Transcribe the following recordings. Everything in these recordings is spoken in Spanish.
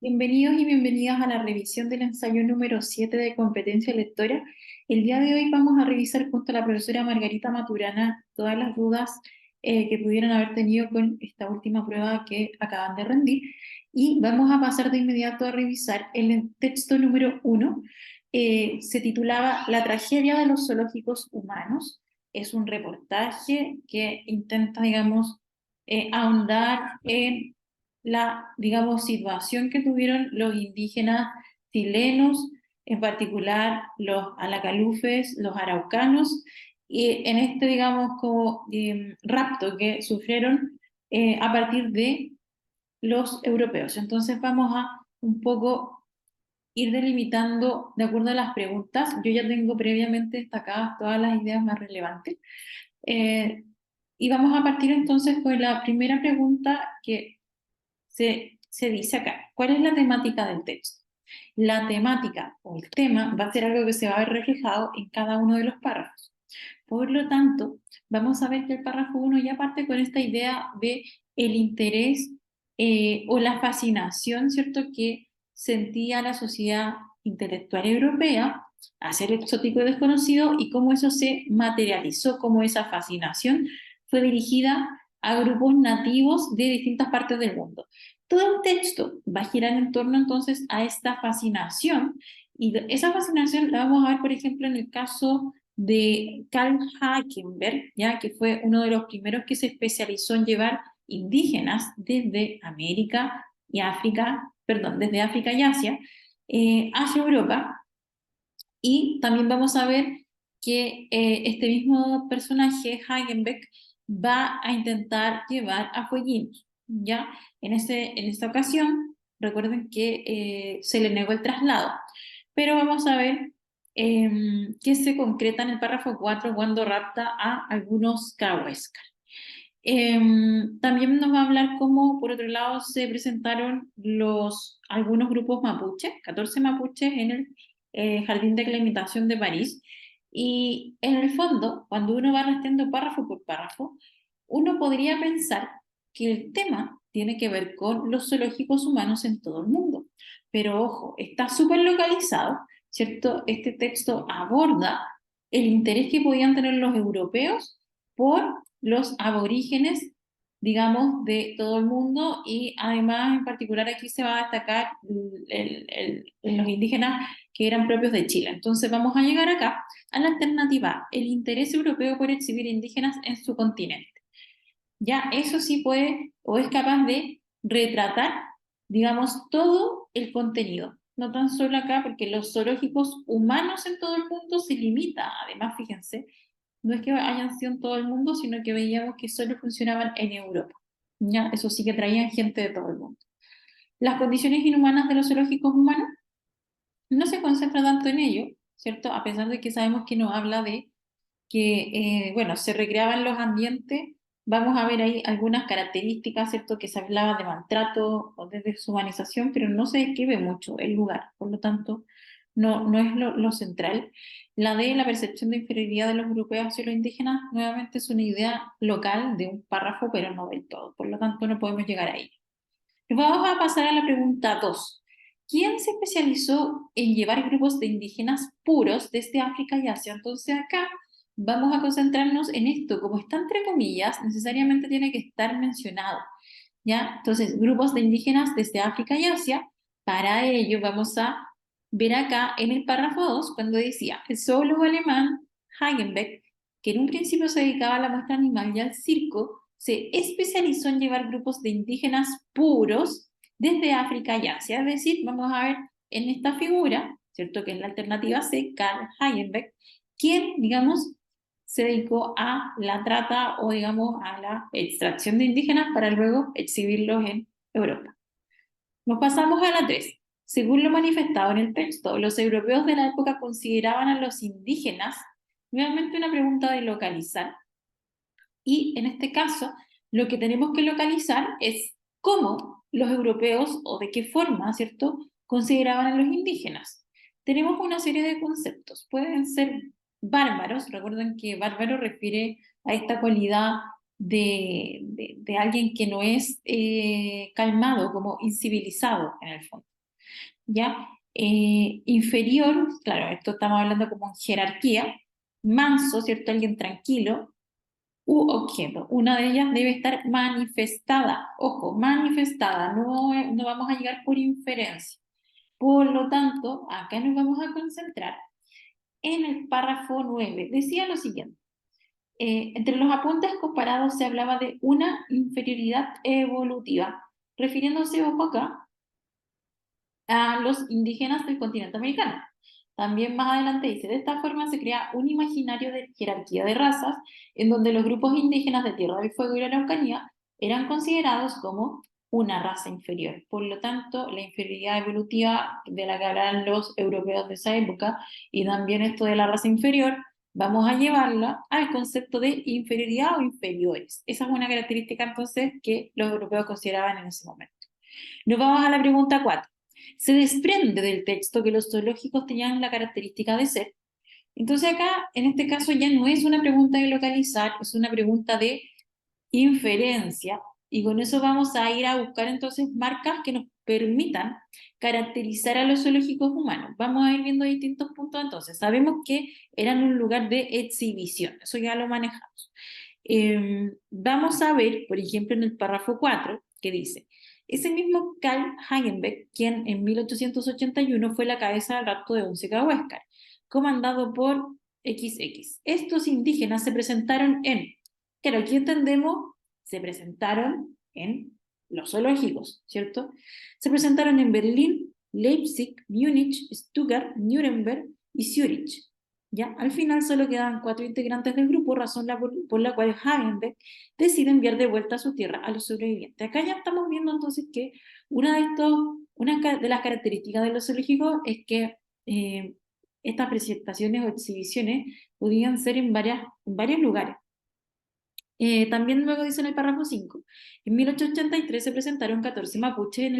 Bienvenidos y bienvenidas a la revisión del ensayo número 7 de competencia lectora. El día de hoy vamos a revisar junto a la profesora Margarita Maturana todas las dudas que pudieran haber tenido con esta última prueba que acaban de rendir y vamos a pasar de inmediato a revisar el texto número 1. Se titulaba La tragedia de los zoológicos humanos. Es un reportaje que intenta, digamos, ahondar en la, digamos, situación que tuvieron los indígenas chilenos, en particular los alacalufes, los araucanos, y en este, digamos, como rapto que sufrieron a partir de los europeos. Entonces vamos a un poco ir delimitando de acuerdo a las preguntas. Yo ya tengo previamente destacadas todas las ideas más relevantes. Eh, y vamos a partir entonces con la primera pregunta que se dice acá, ¿cuál es la temática del texto? La temática o el tema va a ser algo que se va a ver reflejado en cada uno de los párrafos. Por lo tanto, vamos a ver que el párrafo 1 ya parte con esta idea de el interés o la fascinación, ¿cierto?, que sentía la sociedad intelectual europea a ser exótico y desconocido y cómo eso se materializó, cómo esa fascinación fue dirigida a grupos nativos de distintas partes del mundo. Todo el texto va a girar en torno entonces a esta fascinación y esa fascinación la vamos a ver, por ejemplo, en el caso de Karl Hackenberg, ya que fue uno de los primeros que se especializó en llevar indígenas desde América y África, perdón, desde África y Asia hacia Europa. Y también vamos a ver que este mismo personaje, Hagenbeck, va a intentar llevar a fueguinos, ¿ya? En esta ocasión, recuerden que se le negó el traslado, pero vamos a ver qué se concreta en el párrafo 4 cuando rapta a algunos Cahuéscar. También nos va a hablar cómo, por otro lado, se presentaron algunos grupos mapuches, 14 mapuches en el Jardín de Aclimatación de París. Y en el fondo, cuando uno va rastreando párrafo por párrafo, uno podría pensar que el tema tiene que ver con los zoológicos humanos en todo el mundo. Pero ojo, está súper localizado, ¿cierto? Este texto aborda el interés que podían tener los europeos por los aborígenes, digamos, de todo el mundo y además en particular aquí se va a destacar los indígenas que eran propios de Chile. Entonces vamos a llegar acá a la alternativa, el interés europeo por exhibir indígenas en su continente. Ya eso sí puede o es capaz de retratar, digamos, todo el contenido. No tan solo acá, porque los zoológicos humanos en todo el mundo se limita, además, fíjense, no es que hayan sido en todo el mundo, sino que veíamos que solo funcionaban en Europa. ¿Ya? Eso sí que traían gente de todo el mundo. Las condiciones inhumanas de los zoológicos humanos no se concentra tanto en ello, ¿cierto? A pesar de que sabemos que nos habla de que, bueno, se recreaban los ambientes, vamos a ver ahí algunas características, ¿cierto? Que se hablaba de maltrato o de deshumanización, pero no se describe mucho el lugar, por lo tanto, no es lo central. La de la percepción de inferioridad de los europeos hacia los indígenas, nuevamente es una idea local de un párrafo, pero no del todo, por lo tanto no podemos llegar ahí. Vamos a pasar a la pregunta 2. ¿Quién se especializó en llevar grupos de indígenas puros desde África y Asia? Entonces acá vamos a concentrarnos en esto. Como está entre comillas, necesariamente tiene que estar mencionado, ¿ya? Entonces, grupos de indígenas desde África y Asia. Para ello vamos a ver acá en el párrafo 2 cuando decía, el zoólogo alemán Hagenbeck, que en un principio se dedicaba a la muestra animal y al circo, se especializó en llevar grupos de indígenas puros desde África y Asia. Es decir, vamos a ver en esta figura, ¿cierto? Que es la alternativa C, Karl Hagenbeck, quien, digamos, se dedicó a la trata o, digamos, a la extracción de indígenas para luego exhibirlos en Europa. Nos pasamos a la 3. Según lo manifestado en el texto, los europeos de la época consideraban a los indígenas, nuevamente una pregunta de localizar, y en este caso, lo que tenemos que localizar es cómo los europeos o de qué forma, ¿cierto?, consideraban a los indígenas. Tenemos una serie de conceptos. Pueden ser bárbaros, recuerden que bárbaro refiere a esta cualidad de alguien que no es calmado, como incivilizado en el fondo. ¿Ya? Inferior, claro, esto estamos hablando como en jerarquía, manso, ¿cierto? Alguien tranquilo, u objeto. Una de ellas debe estar manifestada, ojo, manifestada, no vamos a llegar por inferencia. Por lo tanto, acá nos vamos a concentrar en el párrafo 9. Decía lo siguiente. Entre los apuntes comparados se hablaba de una inferioridad evolutiva, refiriéndose, ojo acá, a los indígenas del continente americano. También más adelante dice, de esta forma se crea un imaginario de jerarquía de razas, en donde los grupos indígenas de Tierra del Fuego y la Araucanía eran considerados como una raza inferior. Por lo tanto, la inferioridad evolutiva de la que hablan los europeos de esa época, y también esto de la raza inferior, vamos a llevarla al concepto de inferioridad o inferiores. Esa es una característica entonces que los europeos consideraban en ese momento. Nos vamos a la pregunta 4. Se desprende del texto que los zoológicos tenían la característica de ser. Entonces acá, en este caso, ya no es una pregunta de localizar, es una pregunta de inferencia, y con eso vamos a ir a buscar entonces marcas que nos permitan caracterizar a los zoológicos humanos. Vamos a ir viendo distintos puntos entonces. Sabemos que eran un lugar de exhibición, eso ya lo manejamos. Vamos a ver, por ejemplo, en el párrafo 4, que dice, ese mismo Carl Hagenbeck, quien en 1881 fue la cabeza del rapto de Once-Huáscar, comandado por XX. Estos indígenas se presentaron claro, aquí entendemos, se presentaron en los zoológicos, ¿cierto? Se presentaron en Berlín, Leipzig, Múnich, Stuttgart, Nuremberg y Zúrich. ¿Ya? Al final solo quedaban 4 integrantes del grupo, razón por la cual Hagenbeck decide enviar de vuelta a su tierra a los sobrevivientes. Acá ya estamos viendo entonces que una de las características de los zoológicos es que estas presentaciones o exhibiciones podían ser en varios lugares. También luego dice en el párrafo 5, en 1883 se presentaron 14 mapuches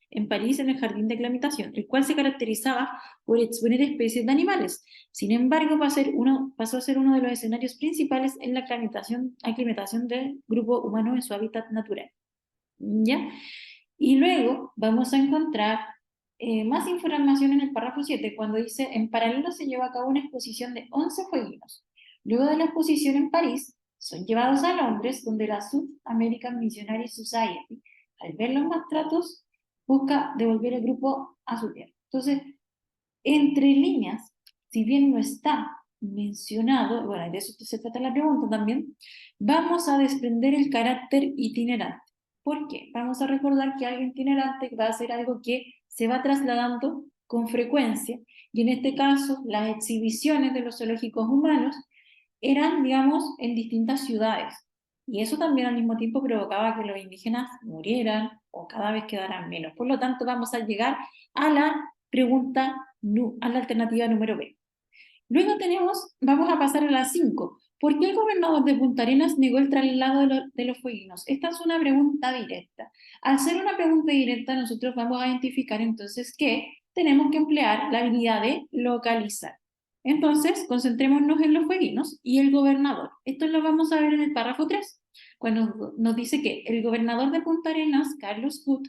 en París en el Jardín de Aclimatación, el cual se caracterizaba por exponer especies de animales. Sin embargo, pasó a ser uno de los escenarios principales en la aclimatación del grupo humano en su hábitat natural. ¿Ya? Y luego vamos a encontrar más información en el párrafo 7, cuando dice, en paralelo se llevó a cabo una exposición de 11 jueguinos. Luego de la exposición en París, son llevados a Londres, donde la South American Missionary Society, al ver los maltratos, busca devolver el grupo a su tierra. Entonces, entre líneas, si bien no está mencionado, bueno, de eso se trata la pregunta también, vamos a desprender el carácter itinerante. ¿Por qué? Vamos a recordar que algo itinerante va a ser algo que se va trasladando con frecuencia, y en este caso las exhibiciones de los zoológicos humanos eran, digamos, en distintas ciudades. Y eso también al mismo tiempo provocaba que los indígenas murieran o cada vez quedaran menos. Por lo tanto, vamos a llegar a la a la alternativa número B. Luego vamos a pasar a la 5. ¿Por qué el gobernador de Punta Arenas negó el traslado de los fueguinos? Esta es una pregunta directa. Al ser una pregunta directa, nosotros vamos a identificar entonces que tenemos que emplear la habilidad de localizar. Entonces, concentrémonos en los fueguinos y el gobernador. Esto lo vamos a ver en el párrafo 3, cuando nos dice que el gobernador de Punta Arenas, Carlos Hood,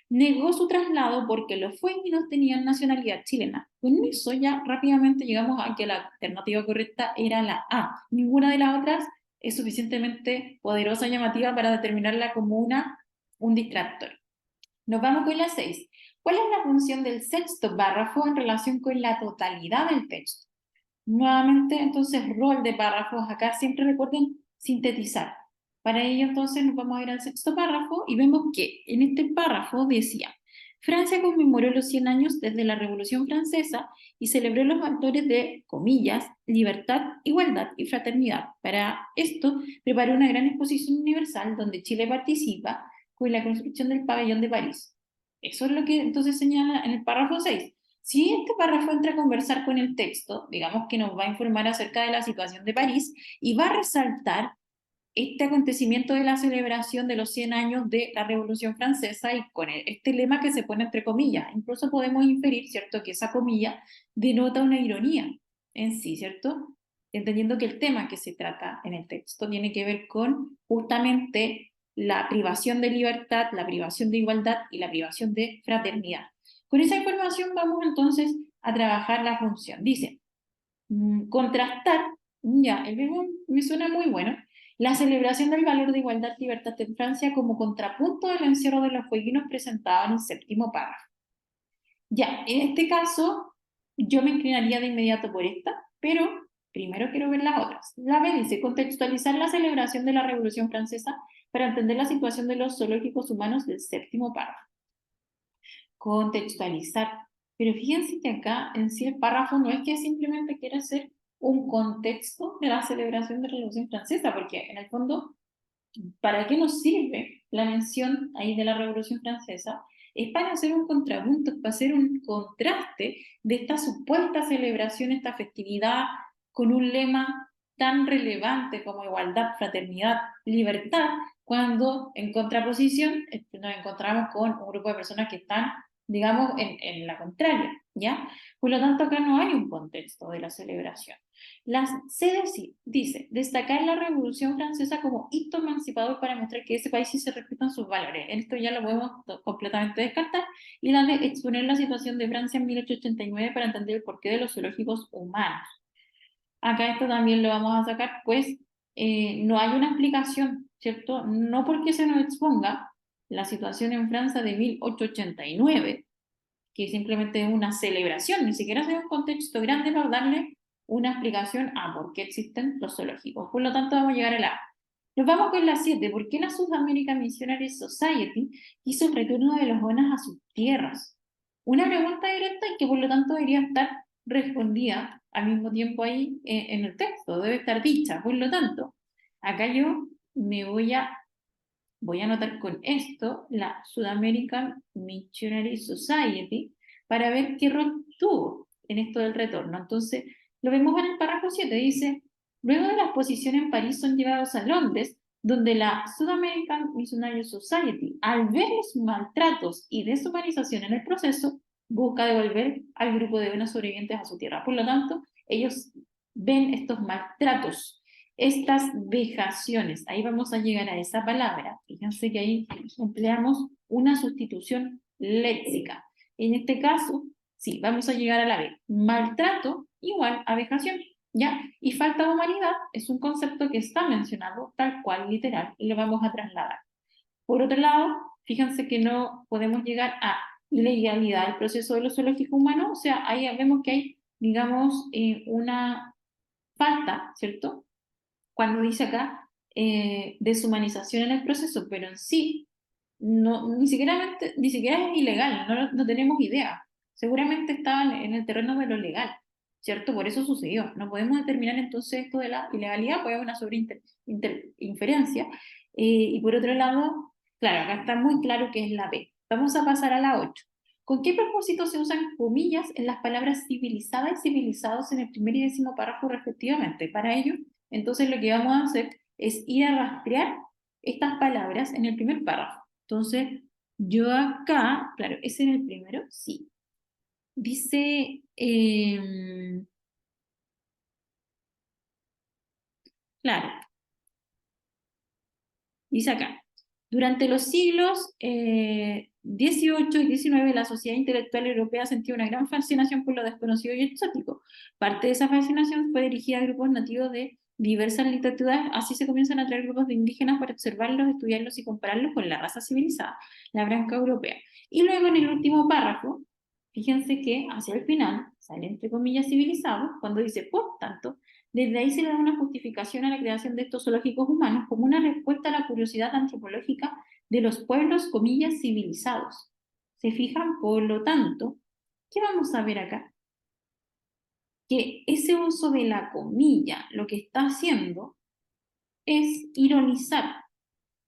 negó su traslado porque los fueguinos tenían nacionalidad chilena. Con eso ya rápidamente llegamos a que la alternativa correcta era la A. Ninguna de las otras es suficientemente poderosa y llamativa para determinarla como un distractor. Nos vamos con la 6. ¿Cuál es la función del sexto párrafo en relación con la totalidad del texto? Nuevamente, entonces, rol de párrafos. Acá siempre recuerden sintetizar. Para ello, entonces, nos vamos a ir al sexto párrafo y vemos que en este párrafo decía, Francia conmemoró los 100 años desde la Revolución Francesa y celebró los valores de, comillas, libertad, igualdad y fraternidad. Para esto, preparó una gran exposición universal donde Chile participa con la construcción del pabellón de París. Eso es lo que entonces señala en el párrafo 6. Si este párrafo entra a conversar con el texto, digamos que nos va a informar acerca de la situación de París y va a resaltar este acontecimiento de la celebración de los 100 años de la Revolución Francesa y con este lema que se pone entre comillas. Incluso podemos inferir, ¿cierto?, que esa comilla denota una ironía en sí, ¿cierto? entendiendo que el tema que se trata en el texto tiene que ver con justamente la privación de libertad, la privación de igualdad y la privación de fraternidad. Con esa información vamos entonces a trabajar la función. Dice, contrastar, ya, el verbo me suena muy bueno, la celebración del valor de igualdad y libertad en Francia como contrapunto del encierro de los fueguinos presentado en el séptimo párrafo. Ya, en este caso, yo me inclinaría de inmediato por esta, pero primero quiero ver las otras. La B dice, contextualizar la celebración de la Revolución Francesa para entender la situación de los zoológicos humanos del séptimo párrafo. Contextualizar. Pero fíjense que acá en sí el párrafo no es que simplemente quiera ser un contexto de la celebración de la Revolución Francesa, porque en el fondo, ¿para qué nos sirve la mención ahí de la Revolución Francesa? Es para hacer un contrapunto, para hacer un contraste de esta supuesta celebración, esta festividad, con un lema tan relevante como igualdad, fraternidad, libertad, cuando en contraposición nos encontramos con un grupo de personas que están, digamos, en la contraria, ¿ya? Por lo tanto, acá no hay un contexto de la celebración. La CDC dice, destacar la Revolución Francesa como hito emancipador para mostrar que ese país sí se respetan sus valores. Esto ya lo podemos completamente descartar. Y la de exponer la situación de Francia en 1889 para entender el porqué de los zoológicos humanos. Acá esto también lo vamos a sacar, pues no hay una explicación, ¿cierto? No porque se nos exponga la situación en Francia de 1889, que simplemente es una celebración, ni siquiera es un contexto grande para darle una explicación a por qué existen los zoológicos. Por lo tanto, vamos a llegar a la... Nos vamos con la 7. ¿Por qué la South American Missionary Society hizo el retorno de los bonas a sus tierras? Una pregunta directa y que por lo tanto debería estar respondida al mismo tiempo ahí en el texto, debe estar dicha. Por lo tanto, acá yo me voy a anotar con esto la South American Missionary Society para ver qué rol tuvo en esto del retorno. Entonces, lo vemos en el párrafo 7, dice, luego de la exposición en París son llevados a Londres, donde la South American Missionary Society, al ver los maltratos y deshumanización en el proceso, busca devolver al grupo de buenos sobrevivientes a su tierra. Por lo tanto, ellos ven estos maltratos, estas vejaciones. Ahí vamos a llegar a esa palabra. Fíjense que ahí empleamos una sustitución léxica. En este caso, sí, vamos a llegar a la B. Maltrato igual a vejación, ¿ya? Y falta de humanidad es un concepto que está mencionado tal cual, literal, y lo vamos a trasladar. Por otro lado, fíjense que no podemos llegar a legalidad del proceso de los zoológicos humanos, o sea, ahí vemos que hay, digamos, una falta, ¿cierto? Cuando dice acá deshumanización en el proceso, pero en sí no, ni siquiera es ilegal, no tenemos idea. Seguramente estaba en el terreno de lo legal, ¿cierto? Por eso sucedió. No podemos determinar entonces esto de la ilegalidad, pues es una sobreinferencia. Y por otro lado, claro, acá está muy claro que es la B. Vamos a pasar a la 8. ¿Con qué propósito se usan comillas en las palabras civilizada y civilizados en el primer y décimo párrafo respectivamente? Para ello, entonces lo que vamos a hacer es ir a rastrear estas palabras en el primer párrafo. Entonces, yo acá, claro, ¿ese era el primero? Sí. Dice, claro, dice acá, durante los siglos XVIII y XIX, la sociedad intelectual europea sentía una gran fascinación por lo desconocido y exótico. Parte de esa fascinación fue dirigida a grupos nativos de diversas latitudes, así se comienzan a traer grupos de indígenas para observarlos, estudiarlos y compararlos con la raza civilizada, la branca europea. Y luego en el último párrafo, fíjense que hacia el final, sale entre comillas civilizado, cuando dice, por tanto, desde ahí se le da una justificación a la creación de estos zoológicos humanos como una respuesta a la curiosidad antropológica de los pueblos, comillas, civilizados. ¿Se fijan? Por lo tanto, ¿qué vamos a ver acá? Que ese uso de la comilla lo que está haciendo es ironizar.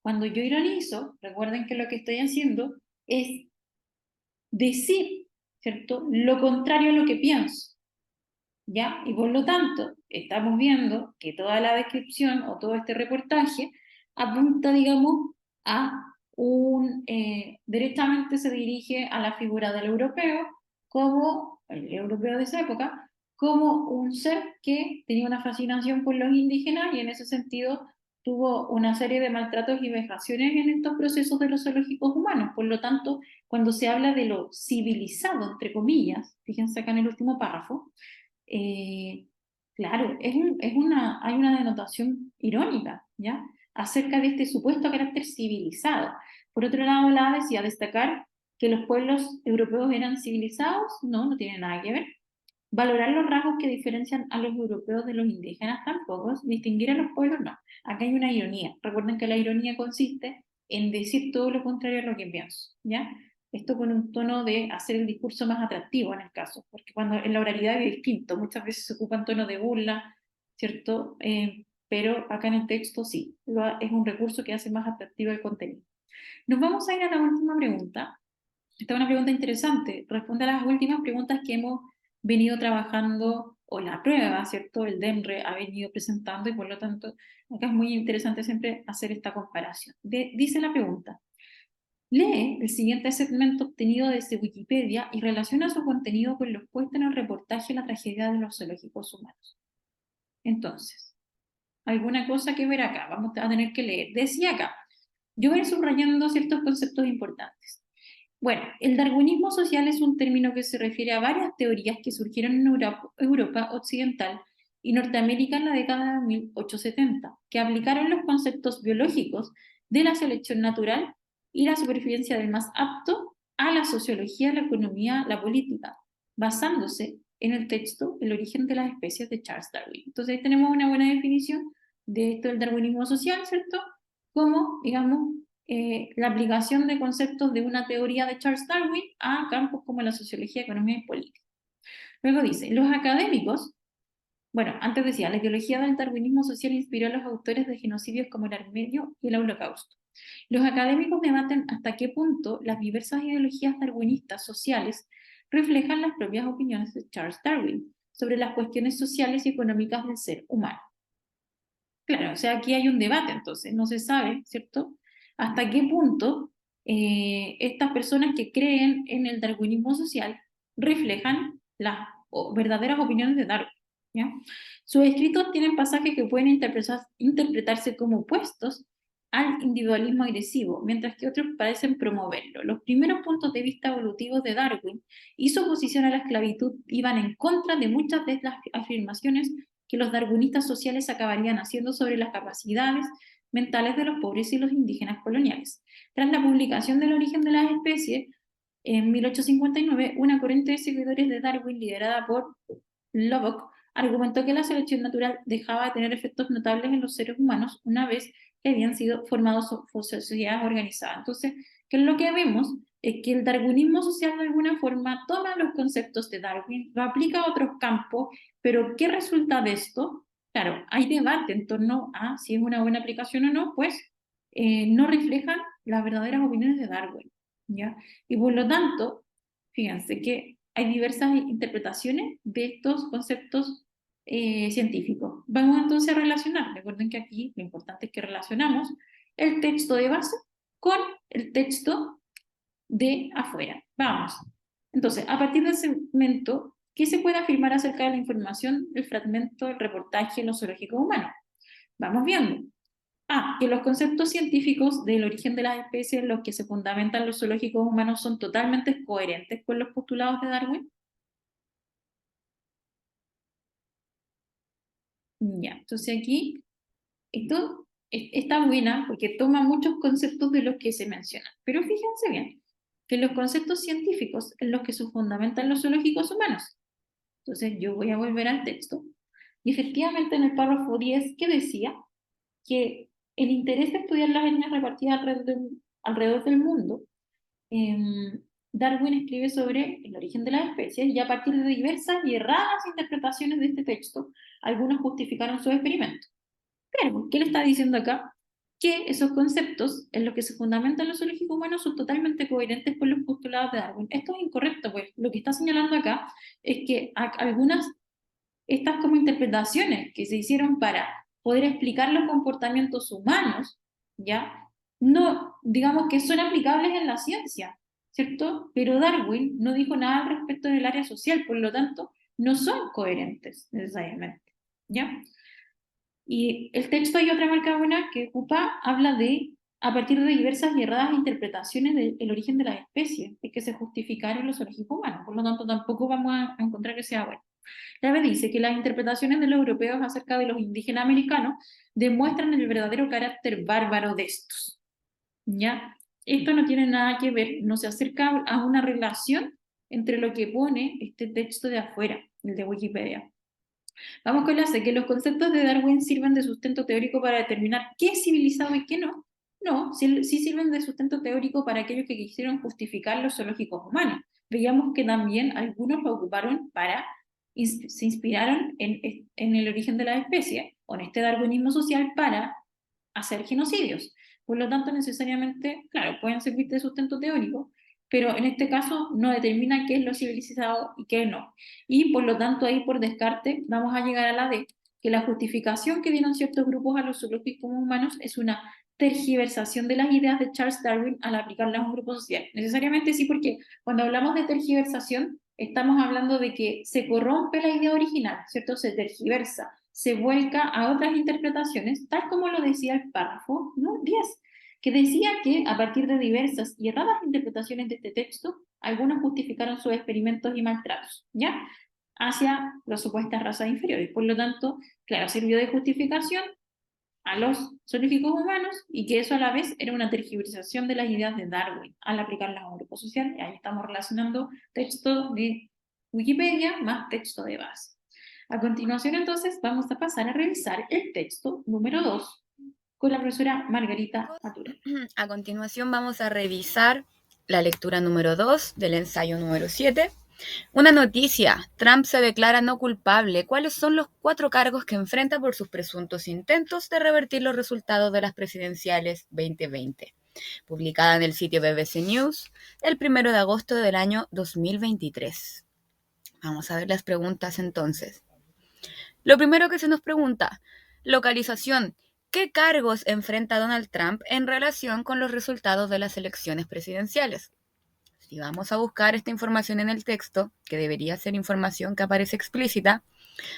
Cuando yo ironizo, recuerden que lo que estoy haciendo es decir, ¿cierto? Lo contrario a lo que pienso. ¿Ya? Y por lo tanto, estamos viendo que toda la descripción o todo este reportaje apunta, digamos, a directamente se dirige a la figura del europeo, como el europeo de esa época, como un ser que tenía una fascinación por los indígenas y en ese sentido tuvo una serie de maltratos y vejaciones en estos procesos de los zoológicos humanos. Por lo tanto, cuando se habla de lo civilizado, entre comillas, fíjense acá en el último párrafo, eh, claro, hay una denotación irónica, ¿ya? Acerca de este supuesto carácter civilizado. Por otro lado, la decía destacar que los pueblos europeos eran civilizados, no, no tiene nada que ver. Valorar los rasgos que diferencian a los europeos de los indígenas tampoco, distinguir a los pueblos no. Acá hay una ironía. Recuerden que la ironía consiste en decir todo lo contrario a lo que pienso, ¿ya? Esto con un tono de hacer el discurso más atractivo en el caso, porque cuando en la oralidad es distinto, muchas veces se ocupan tonos de burla, ¿cierto? Pero acá en el texto sí, es un recurso que hace más atractivo el contenido. Nos vamos a ir a la última pregunta. Esta es una pregunta interesante. Responde a las últimas preguntas que hemos venido trabajando, o la prueba, ¿cierto? El DEMRE ha venido presentando y por lo tanto acá es muy interesante siempre hacer esta comparación. Dice la pregunta, lee el siguiente segmento obtenido desde Wikipedia y relaciona su contenido con lo expuesto en el reportaje La tragedia de los zoológicos humanos. Entonces, alguna cosa que ver acá, vamos a tener que leer. Decía acá, yo voy subrayando ciertos conceptos importantes. Bueno, el darwinismo social es un término que se refiere a varias teorías que surgieron en Europa occidental y Norteamérica en la década de 1870, que aplicaron los conceptos biológicos de la selección natural y la supervivencia del más apto a la sociología, la economía, la política, basándose en el texto El origen de las especies de Charles Darwin. Entonces ahí tenemos una buena definición de esto del darwinismo social, ¿cierto? Como, digamos, la aplicación de conceptos de una teoría de Charles Darwin a campos como la sociología, economía y política. Luego dice, los académicos, bueno, antes decía, la ideología del darwinismo social inspiró a los autores de genocidios como el armenio y el holocausto. Los académicos debaten hasta qué punto las diversas ideologías darwinistas sociales reflejan las propias opiniones de Charles Darwin sobre las cuestiones sociales y económicas del ser humano. Claro, o sea, aquí hay un debate, entonces, no se sabe, ¿cierto? Hasta qué punto estas personas que creen en el darwinismo social reflejan las verdaderas opiniones de Darwin, ¿ya? Sus escritos tienen pasajes que pueden interpretarse como opuestos al individualismo agresivo, mientras que otros parecen promoverlo. Los primeros puntos de vista evolutivos de Darwin y su oposición a la esclavitud iban en contra de muchas de las afirmaciones que los darwinistas sociales acabarían haciendo sobre las capacidades mentales de los pobres y los indígenas coloniales. Tras la publicación del origen de las especies, en 1859, una corriente de seguidores de Darwin, liderada por Lubbock, argumentó que la selección natural dejaba de tener efectos notables en los seres humanos una vez que habían sido formados sociedades organizadas. Entonces, ¿qué es lo que vemos? Es que el darwinismo social de alguna forma toma los conceptos de Darwin, lo aplica a otros campos, pero ¿qué resulta de esto? Claro, hay debate en torno a si es una buena aplicación o no, pues no reflejan las verdaderas opiniones de Darwin, ¿ya? Y por lo tanto, fíjense que hay diversas interpretaciones de estos conceptos científicos. Vamos entonces a relacionar. Recuerden que aquí lo importante es que relacionamos el texto de base con el texto de afuera. Vamos. Entonces, a partir del segmento, ¿qué se puede afirmar acerca de la información del fragmento del reportaje en los zoológicos humanos? Vamos viendo. Que los conceptos científicos del origen de las especies en los que se fundamentan los zoológicos humanos son totalmente coherentes con los postulados de Darwin. Ya, entonces aquí esto está buena porque toma muchos conceptos de los que se mencionan. Pero fíjense bien, que los conceptos científicos en los que se fundamentan los zoológicos humanos. Entonces yo voy a volver al texto. Y efectivamente en el párrafo 10, que decía que el interés de estudiar las etnias repartidas alrededor del mundo, Darwin escribe sobre el origen de las especies y a partir de diversas y erradas interpretaciones de este texto, algunos justificaron sus experimentos. Pero, ¿qué le está diciendo acá? Que esos conceptos en los que se fundamentan los zoológicos humanos son totalmente coherentes con los postulados de Darwin. Esto es incorrecto, pues lo que está señalando acá es que algunas, estas como interpretaciones que se hicieron para poder explicar los comportamientos humanos, ¿ya? No, digamos que son aplicables en la ciencia, ¿cierto? Pero Darwin no dijo nada al respecto del área social, por lo tanto, no son coherentes necesariamente, ¿ya? Y el texto hay otra marca buena que ocupa, habla de, a partir de diversas y erradas interpretaciones del origen de las especies, de que se justificaron los orígenes humanos, por lo tanto tampoco vamos a encontrar que sea bueno. La vez dice que las interpretaciones de los europeos acerca de los indígenas americanos demuestran el verdadero carácter bárbaro de estos, ¿ya? Esto no tiene nada que ver, no se acerca a una relación entre lo que pone este texto de afuera, el de Wikipedia. Vamos con la C, que los conceptos de Darwin sirven de sustento teórico para determinar qué es civilizado y qué no. No, sí, sí sirven de sustento teórico para aquellos que quisieron justificar los zoológicos humanos. Veíamos que también algunos lo ocuparon para, se inspiraron en el origen de la especie, o en este darwinismo social, para hacer genocidios. Por lo tanto, necesariamente, claro, pueden servir de sustento teórico, pero en este caso no determina qué es lo civilizado y qué no. Y por lo tanto, ahí por descarte, vamos a llegar a la D, que la justificación que dieron ciertos grupos a los zoológicos humanos es una tergiversación de las ideas de Charles Darwin al aplicarlas a un grupo social. Necesariamente sí, porque cuando hablamos de tergiversación, estamos hablando de que se corrompe la idea original, ¿cierto? Se tergiversa, se vuelca a otras interpretaciones, tal como lo decía el párrafo, ¿no? 10, que decía que a partir de diversas y erradas interpretaciones de este texto, algunos justificaron sus experimentos y maltratos, ¿ya? Hacia las supuestas razas inferiores. Por lo tanto, claro, sirvió de justificación a los zoológicos humanos y que eso a la vez era una tergiversación de las ideas de Darwin al aplicarlas a un grupo social. Y ahí estamos relacionando texto de Wikipedia más texto de base. A continuación, entonces, vamos a pasar a revisar el texto número 2 con la profesora Margarita Matura. A continuación vamos a revisar la lectura número 2 del ensayo número 7. Una noticia, Trump se declara no culpable. ¿Cuáles son los 4 cargos que enfrenta por sus presuntos intentos de revertir los resultados de las presidenciales 2020? Publicada en el sitio BBC News el 1 de agosto del año 2023. Vamos a ver las preguntas entonces. Lo primero que se nos pregunta, localización. ¿Qué cargos enfrenta Donald Trump en relación con los resultados de las elecciones presidenciales? Si vamos a buscar esta información en el texto, que debería ser información que aparece explícita,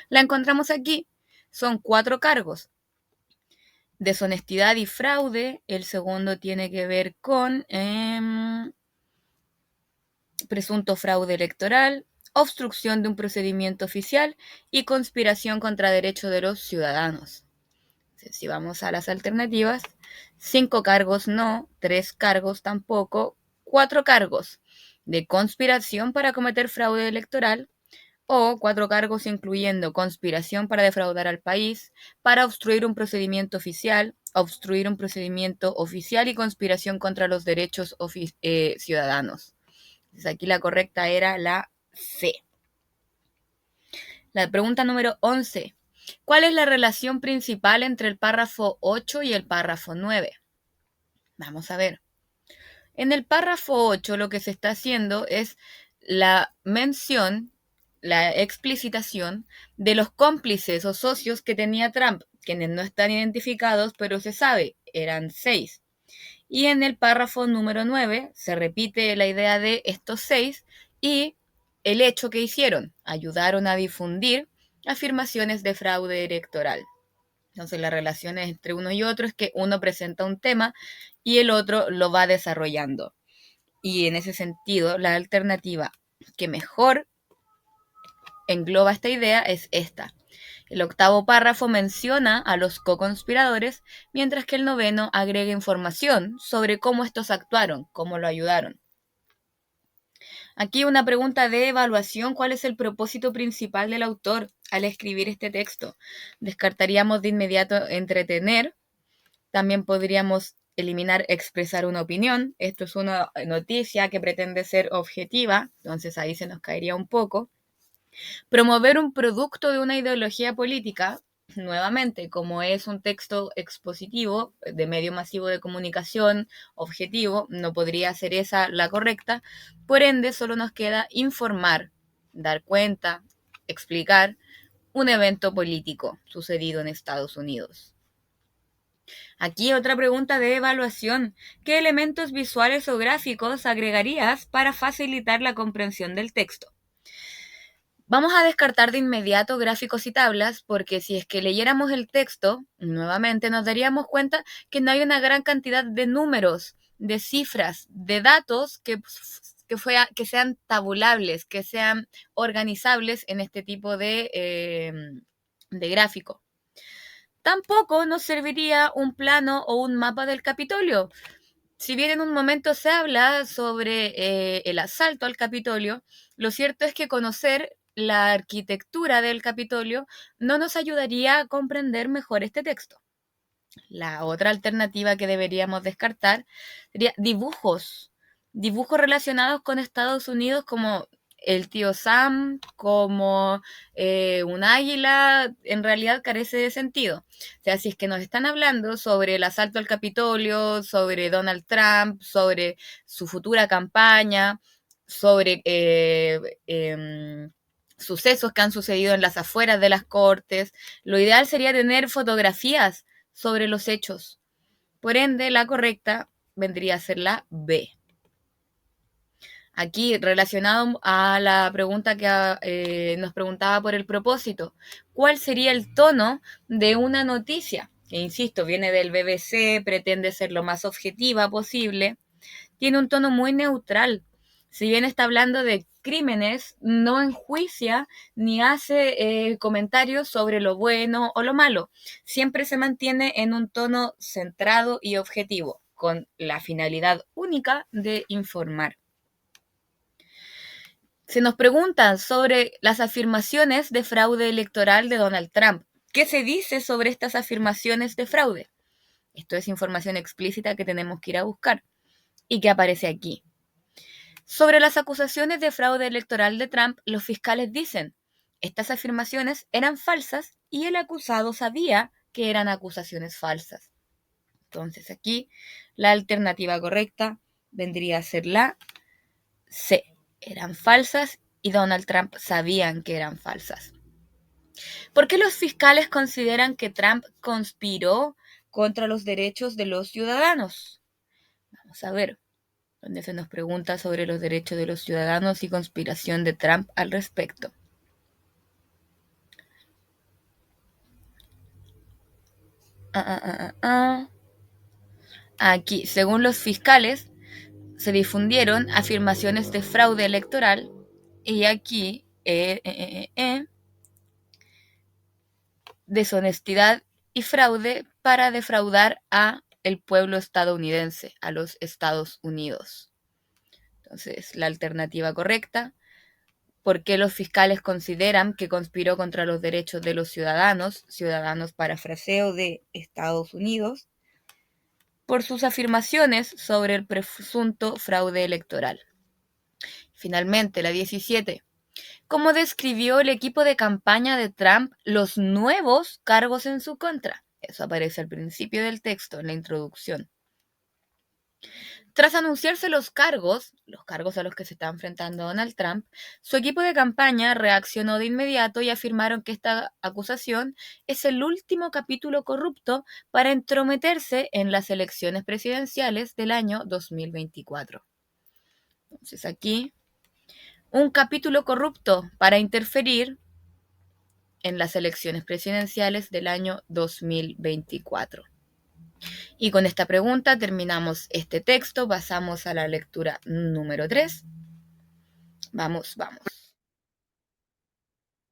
la encontramos aquí. Son 4 cargos. Deshonestidad y fraude. El segundo tiene que ver con presunto fraude electoral, obstrucción de un procedimiento oficial y conspiración contra derechos de los ciudadanos. Si vamos a las alternativas, 5 cargos no, 3 cargos tampoco, 4 cargos de conspiración para cometer fraude electoral o 4 cargos incluyendo conspiración para defraudar al país, para obstruir un procedimiento oficial y conspiración contra los derechos ciudadanos. Entonces aquí la correcta era la C. La pregunta número 11. ¿Cuál es la relación principal entre el párrafo 8 y el párrafo 9? Vamos a ver. En el párrafo 8 lo que se está haciendo es la mención, la explicitación de los cómplices o socios que tenía Trump, quienes no están identificados, pero se sabe, eran 6. Y en el párrafo número 9 se repite la idea de estos 6 y el hecho que hicieron, ayudaron a difundir afirmaciones de fraude electoral. Entonces la relación entre uno y otro es que uno presenta un tema y el otro lo va desarrollando. Y en ese sentido, la alternativa que mejor engloba esta idea es esta. El 8º párrafo menciona a los co-conspiradores, mientras que el 9º agrega información sobre cómo estos actuaron, cómo lo ayudaron. Aquí una pregunta de evaluación, ¿cuál es el propósito principal del autor al escribir este texto? Descartaríamos de inmediato entretener, también podríamos eliminar expresar una opinión, esto es una noticia que pretende ser objetiva, entonces ahí se nos caería un poco. Promover un producto de una ideología política, nuevamente, como es un texto expositivo de medio masivo de comunicación objetivo, no podría ser esa la correcta. Por ende, solo nos queda informar, dar cuenta, explicar un evento político sucedido en Estados Unidos. Aquí otra pregunta de evaluación. ¿Qué elementos visuales o gráficos agregarías para facilitar la comprensión del texto? Vamos a descartar de inmediato gráficos y tablas porque si es que leyéramos el texto, nuevamente nos daríamos cuenta que no hay una gran cantidad de números, de cifras, de datos que sean tabulables, que sean organizables en este tipo de gráfico. Tampoco nos serviría un plano o un mapa del Capitolio. Si bien en un momento se habla sobre el asalto al Capitolio, lo cierto es que conocer la arquitectura del Capitolio no nos ayudaría a comprender mejor este texto. La otra alternativa que deberíamos descartar sería dibujos relacionados con Estados Unidos como el tío Sam, como un águila, en realidad carece de sentido. O sea, si es que nos están hablando sobre el asalto al Capitolio, sobre Donald Trump, sobre su futura campaña, sobre sucesos que han sucedido en las afueras de las cortes, lo ideal sería tener fotografías sobre los hechos. Por ende, la correcta vendría a ser la B. Aquí, relacionado a la pregunta que nos preguntaba por el propósito, ¿cuál sería el tono de una noticia? Que, insisto, viene del BBC, pretende ser lo más objetiva posible, tiene un tono muy neutral. Si bien está hablando de crímenes, no enjuicia ni hace comentarios sobre lo bueno o lo malo. Siempre se mantiene en un tono centrado y objetivo, con la finalidad única de informar. Se nos preguntan sobre las afirmaciones de fraude electoral de Donald Trump. ¿Qué se dice sobre estas afirmaciones de fraude? Esto es información explícita que tenemos que ir a buscar y que aparece aquí. Sobre las acusaciones de fraude electoral de Trump, los fiscales dicen, estas afirmaciones eran falsas y el acusado sabía que eran acusaciones falsas. Entonces aquí la alternativa correcta vendría a ser la C. Eran falsas y Donald Trump sabían que eran falsas. ¿Por qué los fiscales consideran que Trump conspiró contra los derechos de los ciudadanos? Vamos a ver, donde se nos pregunta sobre los derechos de los ciudadanos y conspiración de Trump al respecto. Aquí, según los fiscales, se difundieron afirmaciones de fraude electoral y aquí deshonestidad y fraude para defraudar a el pueblo estadounidense, a los Estados Unidos. Entonces, la alternativa correcta, ¿por qué los fiscales consideran que conspiró contra los derechos de los ciudadanos, ciudadanos parafraseo de Estados Unidos, por sus afirmaciones sobre el presunto fraude electoral? Finalmente, la 17. ¿Cómo describió el equipo de campaña de Trump los nuevos cargos en su contra? Eso aparece al principio del texto, en la introducción. Tras anunciarse los cargos a los que se está enfrentando Donald Trump, su equipo de campaña reaccionó de inmediato y afirmaron que esta acusación es el último capítulo corrupto para entrometerse en las elecciones presidenciales del año 2024. Entonces aquí, un capítulo corrupto para interferir en las elecciones presidenciales del año 2024. Y con esta pregunta terminamos este texto, pasamos a la lectura número 3. Vamos.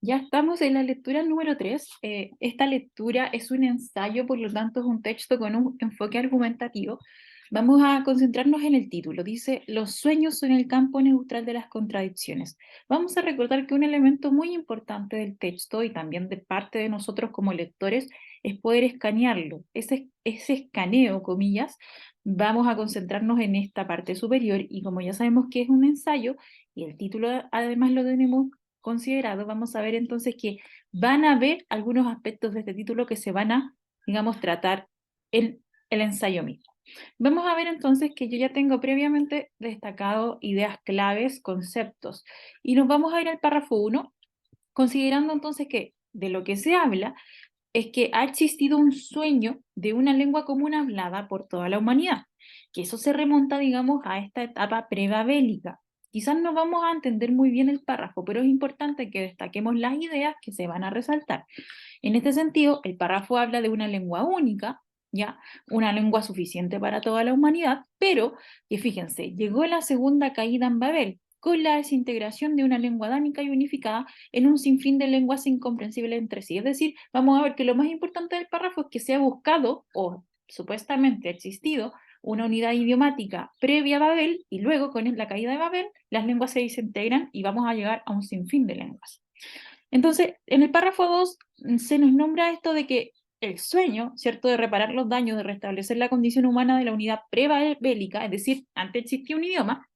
Ya estamos en la lectura número 3. Esta lectura es un ensayo, por lo tanto es un texto con un enfoque argumentativo. Vamos a concentrarnos en el título. Dice, los sueños son el campo neutral de las contradicciones. Vamos a recordar que un elemento muy importante del texto y también de parte de nosotros como lectores es poder escanearlo. Ese escaneo, comillas, vamos a concentrarnos en esta parte superior y como ya sabemos que es un ensayo y el título además lo tenemos considerado, vamos a ver entonces que van a haber algunos aspectos de este título que se van a, digamos, tratar en el ensayo mismo. Vamos a ver entonces que yo ya tengo previamente destacado ideas claves, conceptos, y nos vamos a ir al párrafo 1, considerando entonces que de lo que se habla es que ha existido un sueño de una lengua común hablada por toda la humanidad, que eso se remonta, digamos, a esta etapa prebabélica. quizás no vamos a entender muy bien el párrafo, pero es importante que destaquemos las ideas que se van a resaltar. En este sentido, el párrafo habla de una lengua única, ¿ya? Una lengua suficiente para toda la humanidad, pero que fíjense, llegó la segunda caída en Babel, con la desintegración de una lengua dánica y unificada en un sinfín de lenguas incomprensibles entre sí. Es decir, vamos a ver que lo más importante del párrafo es que se ha buscado, o supuestamente ha existido, una unidad idiomática previa a Babel, y luego con la caída de Babel, las lenguas se desintegran y vamos a llegar a un sinfín de lenguas. Entonces, en el párrafo 2 se nos nombra esto de que el sueño, ¿cierto?, de reparar los daños, de restablecer la condición humana de la unidad prebabélica, es decir, antes existía un idioma,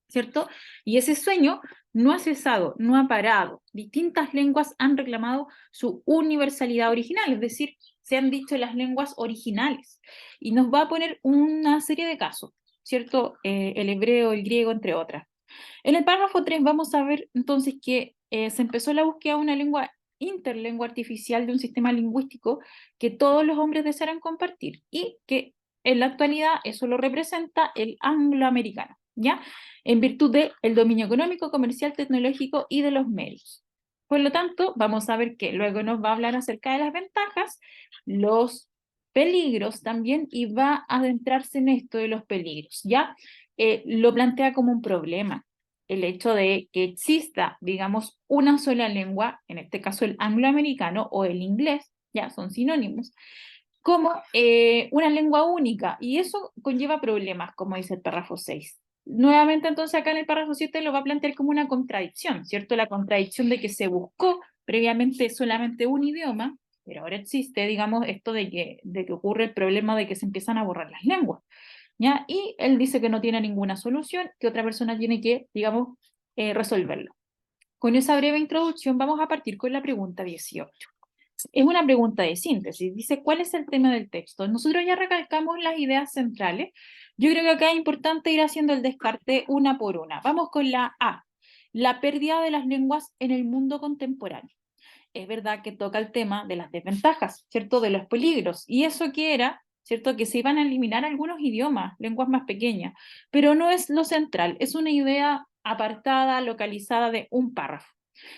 ¿cierto? Y ese sueño no ha cesado, no ha parado. Distintas lenguas han reclamado su universalidad original, es decir, se han dicho las lenguas originales. Y nos va a poner una serie de casos, ¿cierto? El hebreo, el griego, entre otras. En el párrafo 3 vamos a ver entonces que se empezó la búsqueda de una lengua interlengua artificial de un sistema lingüístico que todos los hombres desearan compartir y que en la actualidad eso lo representa el angloamericano, ¿ya? En virtud del dominio económico, comercial, tecnológico y de los medios. Por lo tanto, vamos a ver que luego nos va a hablar acerca de las ventajas, los peligros también, y va a adentrarse en esto de los peligros, ¿ya? Lo plantea como un problema el hecho de que exista, digamos, una sola lengua, en este caso el angloamericano o el inglés, ya son sinónimos, como una lengua única, y eso conlleva problemas, como dice el párrafo 6. Nuevamente, entonces, acá en el párrafo 7 lo va a plantear como una contradicción, ¿cierto? La contradicción de que se buscó previamente solamente un idioma, pero ahora existe, digamos, esto de que ocurre el problema de que se empiezan a borrar las lenguas. ¿Ya? Y él dice que no tiene ninguna solución, que otra persona tiene que, digamos, resolverlo. Con esa breve introducción vamos a partir con la pregunta 18. Es una pregunta de síntesis. Dice, ¿cuál es el tema del texto? Nosotros ya recalcamos las ideas centrales. Yo creo que acá es importante ir haciendo el descarte una por una. Vamos con la A, la pérdida de las lenguas en el mundo contemporáneo. Es verdad que toca el tema de las desventajas, ¿cierto? De los peligros. Y eso que era, ¿cierto? Que se iban a eliminar algunos idiomas, lenguas más pequeñas, pero no es lo central, es una idea apartada, localizada de un párrafo.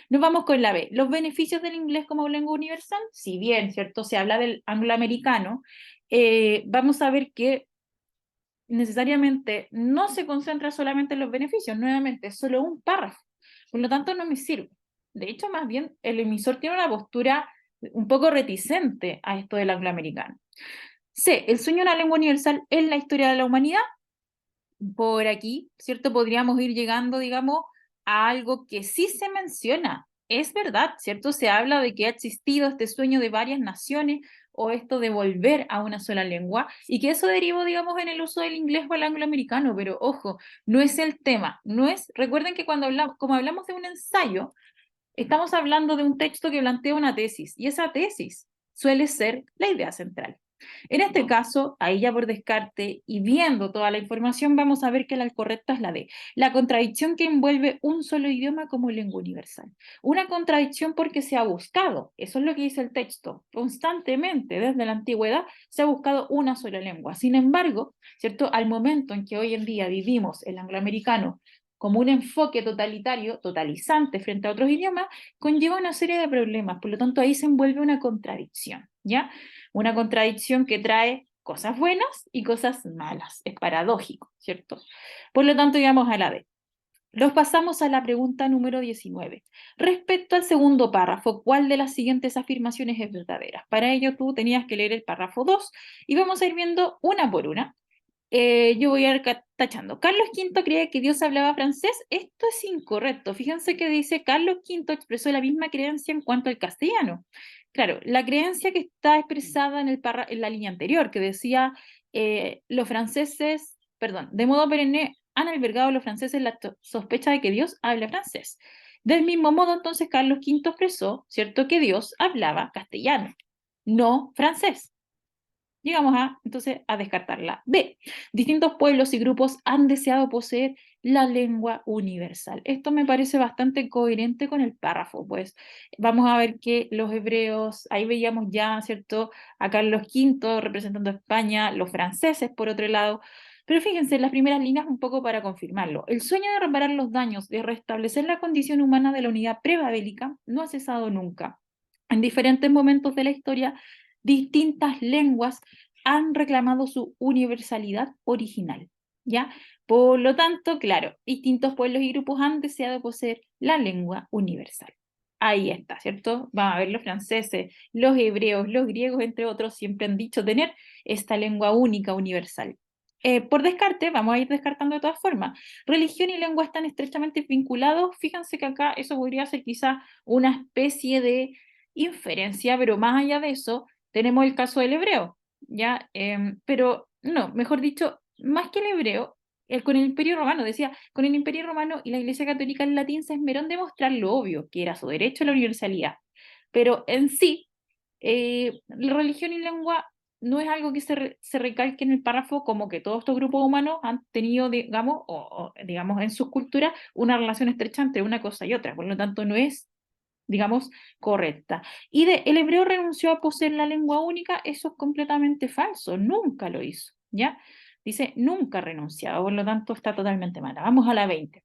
Nos vamos con la B. Los beneficios del inglés como lengua universal, si bien, ¿cierto? Se habla del angloamericano, vamos a ver que necesariamente no se concentra solamente en los beneficios, nuevamente, es solo un párrafo. Por lo tanto, no me sirve. De hecho, más bien, el emisor tiene una postura un poco reticente a esto del angloamericano. C. El sueño de una lengua universal en la historia de la humanidad. Por aquí, ¿cierto? Podríamos ir llegando, digamos, a algo que sí se menciona. Es verdad, ¿cierto? Se habla de que ha existido este sueño de varias naciones o esto de volver a una sola lengua y que eso derivó, digamos, en el uso del inglés o el angloamericano, pero ojo, no es el tema, no es, recuerden que cuando hablamos, como hablamos de un ensayo, estamos hablando de un texto que plantea una tesis y esa tesis suele ser la idea central. En este caso, ahí ya por descarte y viendo toda la información, vamos a ver que la correcta es la D, la contradicción que envuelve un solo idioma como lengua universal. Una contradicción porque se ha buscado, eso es lo que dice el texto, constantemente desde la antigüedad se ha buscado una sola lengua. Sin embargo, ¿cierto? Al momento en que hoy en día vivimos el angloamericano como un enfoque totalitario, totalizante frente a otros idiomas, conlleva una serie de problemas. Por lo tanto, ahí se envuelve una contradicción, ¿ya? Una contradicción que trae cosas buenas y cosas malas. Es paradójico, ¿cierto? Por lo tanto, llegamos a la D. Los pasamos a la pregunta número 19. Respecto al segundo párrafo, ¿cuál de las siguientes afirmaciones es verdadera? Para ello tú tenías que leer el párrafo 2 y vamos a ir viendo una por una. Yo voy a ir tachando. Carlos V cree que Dios hablaba francés. Esto es incorrecto. Fíjense que dice Carlos V expresó la misma creencia en cuanto al castellano. Claro, la creencia que está expresada en la línea anterior, que decía los franceses, perdón, de modo perenne han albergado los franceses la sospecha de que Dios habla francés. Del mismo modo, entonces, Carlos V expresó, ¿cierto?, que Dios hablaba castellano, no francés. Llegamos entonces, a descartarla. B. Distintos pueblos y grupos han deseado poseer la lengua universal. Esto me parece bastante coherente con el párrafo, pues vamos a ver que los hebreos, ahí veíamos ya, ¿cierto?, a Carlos V representando a España, los franceses, por otro lado, Pero fíjense, las primeras líneas un poco para confirmarlo. El sueño de reparar los daños, de restablecer la condición humana de la unidad prebabélica, no ha cesado nunca. En diferentes momentos de la historia, distintas lenguas han reclamado su universalidad original, ¿ya? Por lo tanto, claro, distintos pueblos y grupos han deseado poseer la lengua universal. Ahí está, ¿cierto? Vamos a ver, los franceses, los hebreos, los griegos, entre otros, siempre han dicho tener esta lengua única, universal. Por descarte, vamos a ir descartando de todas formas. Religión y lengua están estrechamente vinculados. Fíjense que acá eso podría ser quizás una especie de inferencia, pero más allá de eso, tenemos el caso del hebreo, ¿ya? Pero no, mejor dicho, más que el hebreo, con el Imperio Romano, decía, con el Imperio Romano y la Iglesia Católica en latín se esmeró en demostrar lo obvio, que era su derecho a la universalidad. Pero en sí, la religión y lengua no es algo que se recalque en el párrafo como que todos estos grupos humanos han tenido, digamos, digamos en sus culturas, una relación estrecha entre una cosa y otra. Por lo tanto, no es, digamos, correcta. Y el hebreo renunció a poseer la lengua única, eso es completamente falso, nunca lo hizo, ¿ya? Dice, nunca ha renunciado, por lo tanto está totalmente mala. Vamos a la 20.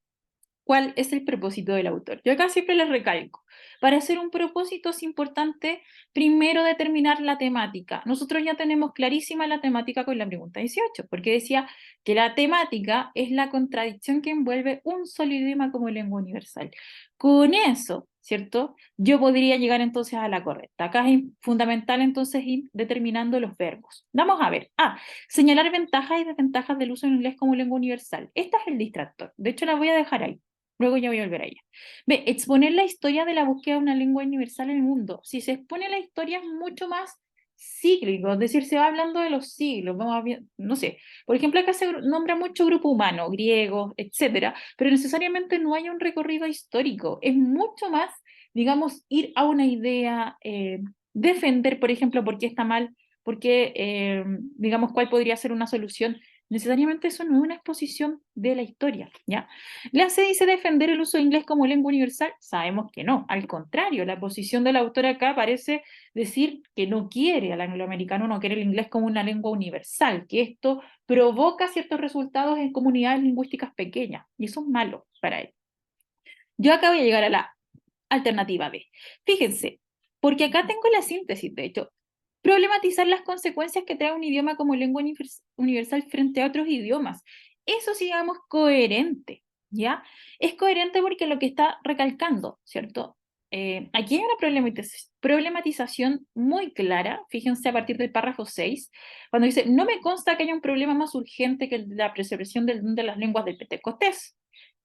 ¿Cuál es el propósito del autor? Yo acá siempre les recalco, para hacer un propósito es importante primero determinar la temática. Nosotros ya tenemos clarísima la temática con la pregunta 18, porque decía que la temática es la contradicción que envuelve un solo idioma como lengua universal. Con eso, ¿cierto? Yo podría llegar entonces a la correcta. Acá es fundamental entonces ir determinando los verbos. Vamos a ver. Señalar ventajas y desventajas del uso en inglés como lengua universal. Este es el distractor. De hecho, la voy a dejar ahí. Luego ya voy a volver a ella. Ve, exponer la historia de la búsqueda de una lengua universal en el mundo. Si se expone la historia es mucho más cíclico, es decir, se va hablando de los siglos, vamos a ver, no sé, por ejemplo, acá se nombra mucho grupo humano, griegos, etcétera, pero necesariamente no hay un recorrido histórico, es mucho más, digamos, ir a una idea, defender, por ejemplo, por qué está mal, por qué, digamos, cuál podría ser una solución. Necesariamente eso no es una exposición de la historia, ¿ya? ¿Se dice defender el uso de inglés como lengua universal? Sabemos que no, al contrario, la posición del autor acá parece decir que no quiere al angloamericano, no quiere el inglés como una lengua universal, que esto provoca ciertos resultados en comunidades lingüísticas pequeñas, y eso es malo para él. Yo acá voy a llegar a la alternativa B. Fíjense, porque acá tengo la síntesis, de hecho, problematizar las consecuencias que trae un idioma como lengua universal frente a otros idiomas. Eso sí, digamos, coherente, ¿ya? Es coherente porque lo que está recalcando, ¿cierto? Aquí hay una problematización muy clara, fíjense a partir del párrafo 6, cuando dice, no me consta que haya un problema más urgente que el de la preservación del don de las lenguas del Pentecostés.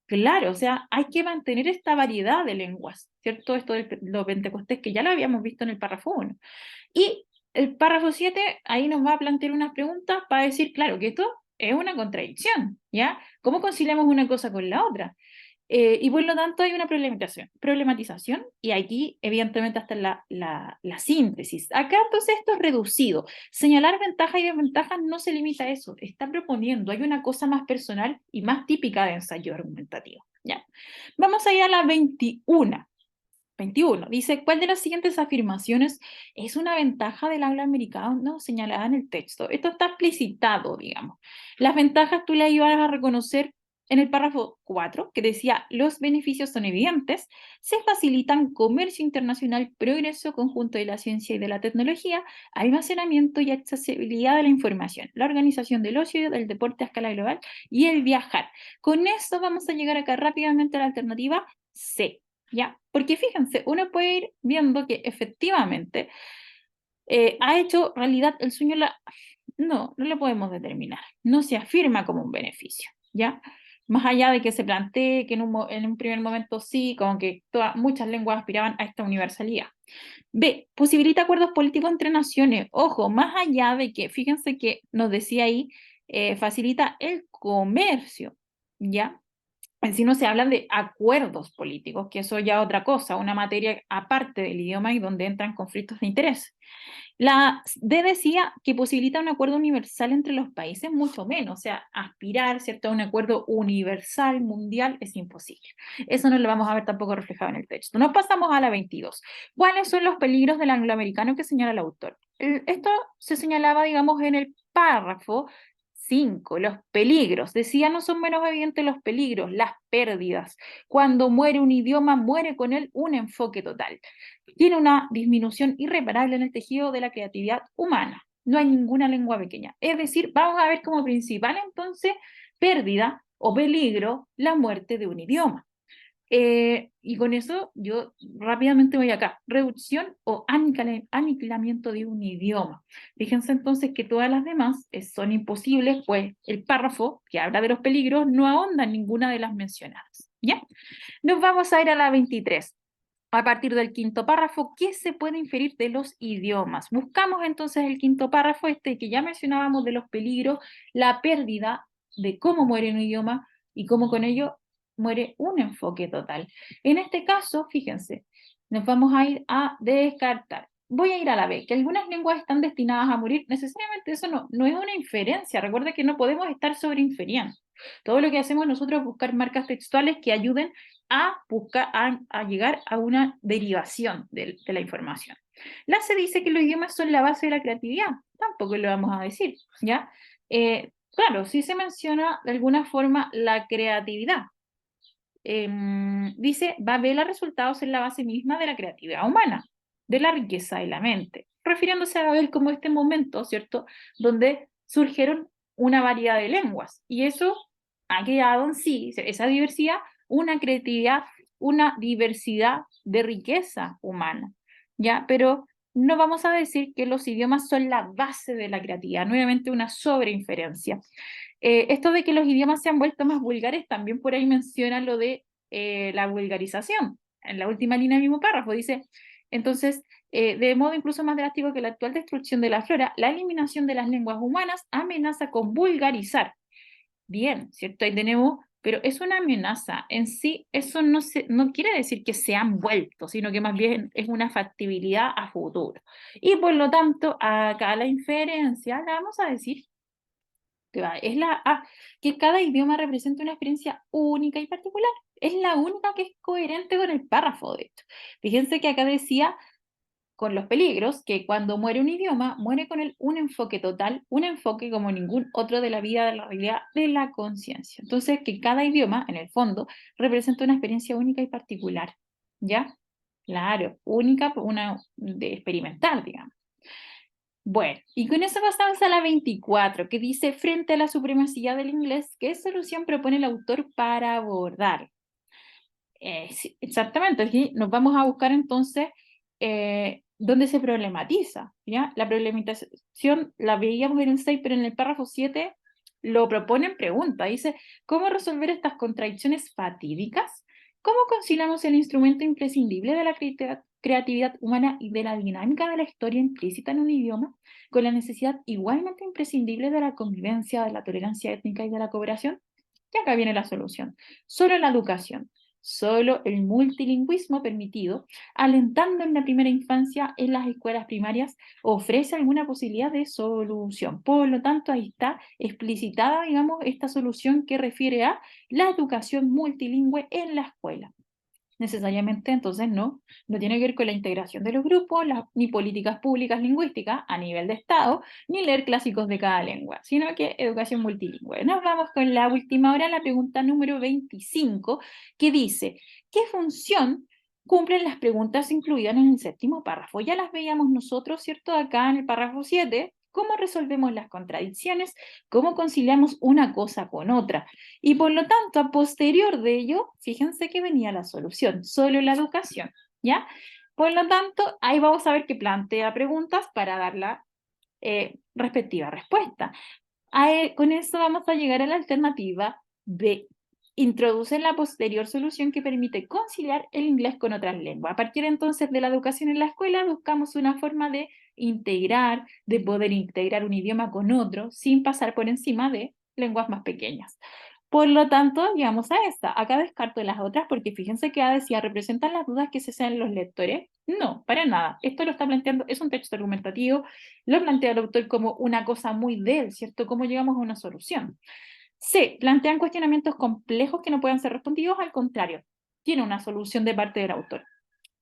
Claro, o sea, hay que mantener esta variedad de lenguas, ¿cierto? Esto de los pentecostés que ya lo habíamos visto en el párrafo 1. Y el párrafo 7 ahí nos va a plantear unas preguntas para decir, claro, que esto es una contradicción, ¿ya? ¿Cómo conciliamos una cosa con la otra? Y por lo tanto hay una problematización y aquí evidentemente está la síntesis. Acá entonces esto es reducido. Señalar ventajas y desventajas no se limita a eso, está proponiendo, hay una cosa más personal y más típica de ensayo argumentativo. ¿Ya? Vamos a ir a la 21. 21. Dice, ¿cuál de las siguientes afirmaciones es una ventaja del habla americano señalada en el texto? Esto está explicitado, digamos. Las ventajas tú las ibas a reconocer en el párrafo 4, que decía, los beneficios son evidentes, se facilitan comercio internacional, progreso conjunto de la ciencia y de la tecnología, almacenamiento y accesibilidad de la información, la organización del ocio, del deporte a escala global y el viajar. Con esto vamos a llegar acá rápidamente a la alternativa C. ¿Ya? Porque fíjense, uno puede ir viendo que efectivamente ha hecho realidad el sueño, no lo podemos determinar, no se afirma como un beneficio, ¿ya? Más allá de que se plantee que en un primer momento sí, como que muchas lenguas aspiraban a esta universalidad. B, posibilita acuerdos políticos entre naciones, ojo, más allá de que, fíjense que nos decía ahí, facilita el comercio, ¿ya? En sí no se hablan de acuerdos políticos, que eso ya es otra cosa, una materia aparte del idioma y donde entran conflictos de interés. La D decía que posibilita un acuerdo universal entre los países, mucho menos, o sea, aspirar, ¿cierto?, a un acuerdo universal, mundial, es imposible. Eso no lo vamos a ver tampoco reflejado en el texto. Nos pasamos a la 22. ¿Cuáles son los peligros del angloamericano que señala el autor? Esto se señalaba, digamos, en el párrafo 5, los peligros. Decía, no son menos evidentes los peligros, las pérdidas. Cuando muere un idioma, muere con él un enfoque total. Tiene una disminución irreparable en el tejido de la creatividad humana. No hay ninguna lengua pequeña. Es decir, vamos a ver como principal entonces pérdida o peligro la muerte de un idioma. Y con eso yo rápidamente voy acá. Reducción o aniquilamiento de un idioma. Fíjense entonces que todas las demás son imposibles, pues el párrafo que habla de los peligros no ahonda en ninguna de las mencionadas. ¿Ya? Nos vamos a ir a la 23. A partir del quinto párrafo, ¿qué se puede inferir de los idiomas? Buscamos entonces el quinto párrafo, que ya mencionábamos de los peligros, la pérdida de cómo muere un idioma y cómo con ello muere un enfoque total. En este caso, fíjense, nos vamos a ir a descartar. Voy a ir a la B, que algunas lenguas están destinadas a morir. Necesariamente eso no es una inferencia. Recuerda que no podemos estar sobreinferiendo. Todo lo que hacemos nosotros es buscar marcas textuales que ayuden a buscar, a llegar a una derivación de la información. La C dice que los idiomas son la base de la creatividad. Tampoco lo vamos a decir, ¿ya? Claro, sí se menciona de alguna forma la creatividad. Dice, va a ver los resultados en la base misma de la creatividad humana, de la riqueza de la mente, refiriéndose a Babel como este momento, ¿cierto?, donde surgieron una variedad de lenguas, y eso ha creado en sí, esa diversidad, una creatividad, una diversidad de riqueza humana, ¿ya? Pero no vamos a decir que los idiomas son la base de la creatividad, nuevamente una sobreinferencia. Esto de que los idiomas se han vuelto más vulgares, también por ahí menciona lo de la vulgarización. En la última línea del mismo párrafo dice, entonces, de modo incluso más drástico que la actual destrucción de la flora, la eliminación de las lenguas humanas amenaza con vulgarizar. Bien, ¿cierto? Ahí tenemos, pero es una amenaza. En sí, eso no quiere decir que se han vuelto, sino que más bien es una factibilidad a futuro. Y por lo tanto, acá la inferencia la vamos a decir es que cada idioma representa una experiencia única y particular. Es la única que es coherente con el párrafo, de hecho. Fíjense que acá decía, con los peligros, que cuando muere un idioma, muere con él un enfoque total, un enfoque como ningún otro de la vida, de la realidad, de la conciencia. Entonces, que cada idioma, en el fondo, representa una experiencia única y particular. ¿Ya? Claro, única, una de experimentar, digamos. Bueno, y con eso pasamos a la 24, que dice, frente a la supremacía del inglés, ¿qué solución propone el autor para abordar? Sí, exactamente, aquí nos vamos a buscar entonces dónde se problematiza, ¿ya? La problematización la veíamos en el 6, pero en el párrafo 7 lo propone en pregunta. Dice, ¿cómo resolver estas contradicciones fatídicas? ¿Cómo conciliamos el instrumento imprescindible de la creatividad humana y de la dinámica de la historia implícita en un idioma con la necesidad igualmente imprescindible de la convivencia, de la tolerancia étnica y de la cooperación? Y acá viene la solución. Solo la educación, solo el multilingüismo permitido, alentando en la primera infancia en las escuelas primarias, ofrece alguna posibilidad de solución. Por lo tanto, ahí está explicitada, digamos, esta solución que refiere a la educación multilingüe en la escuela. Necesariamente, entonces, no tiene que ver con la integración de los grupos, ni políticas públicas lingüísticas a nivel de Estado, ni leer clásicos de cada lengua, sino que educación multilingüe. Nos vamos con la última hora, la pregunta número 25, que dice, ¿qué función cumplen las preguntas incluidas en el séptimo párrafo? Ya las veíamos nosotros, ¿cierto? Acá en el párrafo 7, ¿cómo resolvemos las contradicciones? ¿Cómo conciliamos una cosa con otra? Y por lo tanto, a posterior de ello, fíjense que venía la solución, solo la educación, ¿ya? Por lo tanto, ahí vamos a ver que plantea preguntas para dar la respectiva respuesta. Con eso vamos a llegar a la alternativa B. Introduce la posterior solución que permite conciliar el inglés con otras lenguas. A partir entonces de la educación en la escuela, buscamos una forma de poder integrar un idioma con otro sin pasar por encima de lenguas más pequeñas. Por lo tanto, llegamos a esta. Acá descarto las otras porque fíjense que decía, ¿representan las dudas que se sean los lectores? No, para nada. Esto lo está planteando, es un texto argumentativo, lo plantea el autor como una cosa muy de él, ¿cierto? ¿Cómo llegamos a una solución? C, plantean cuestionamientos complejos que no puedan ser respondidos, al contrario, tiene una solución de parte del autor.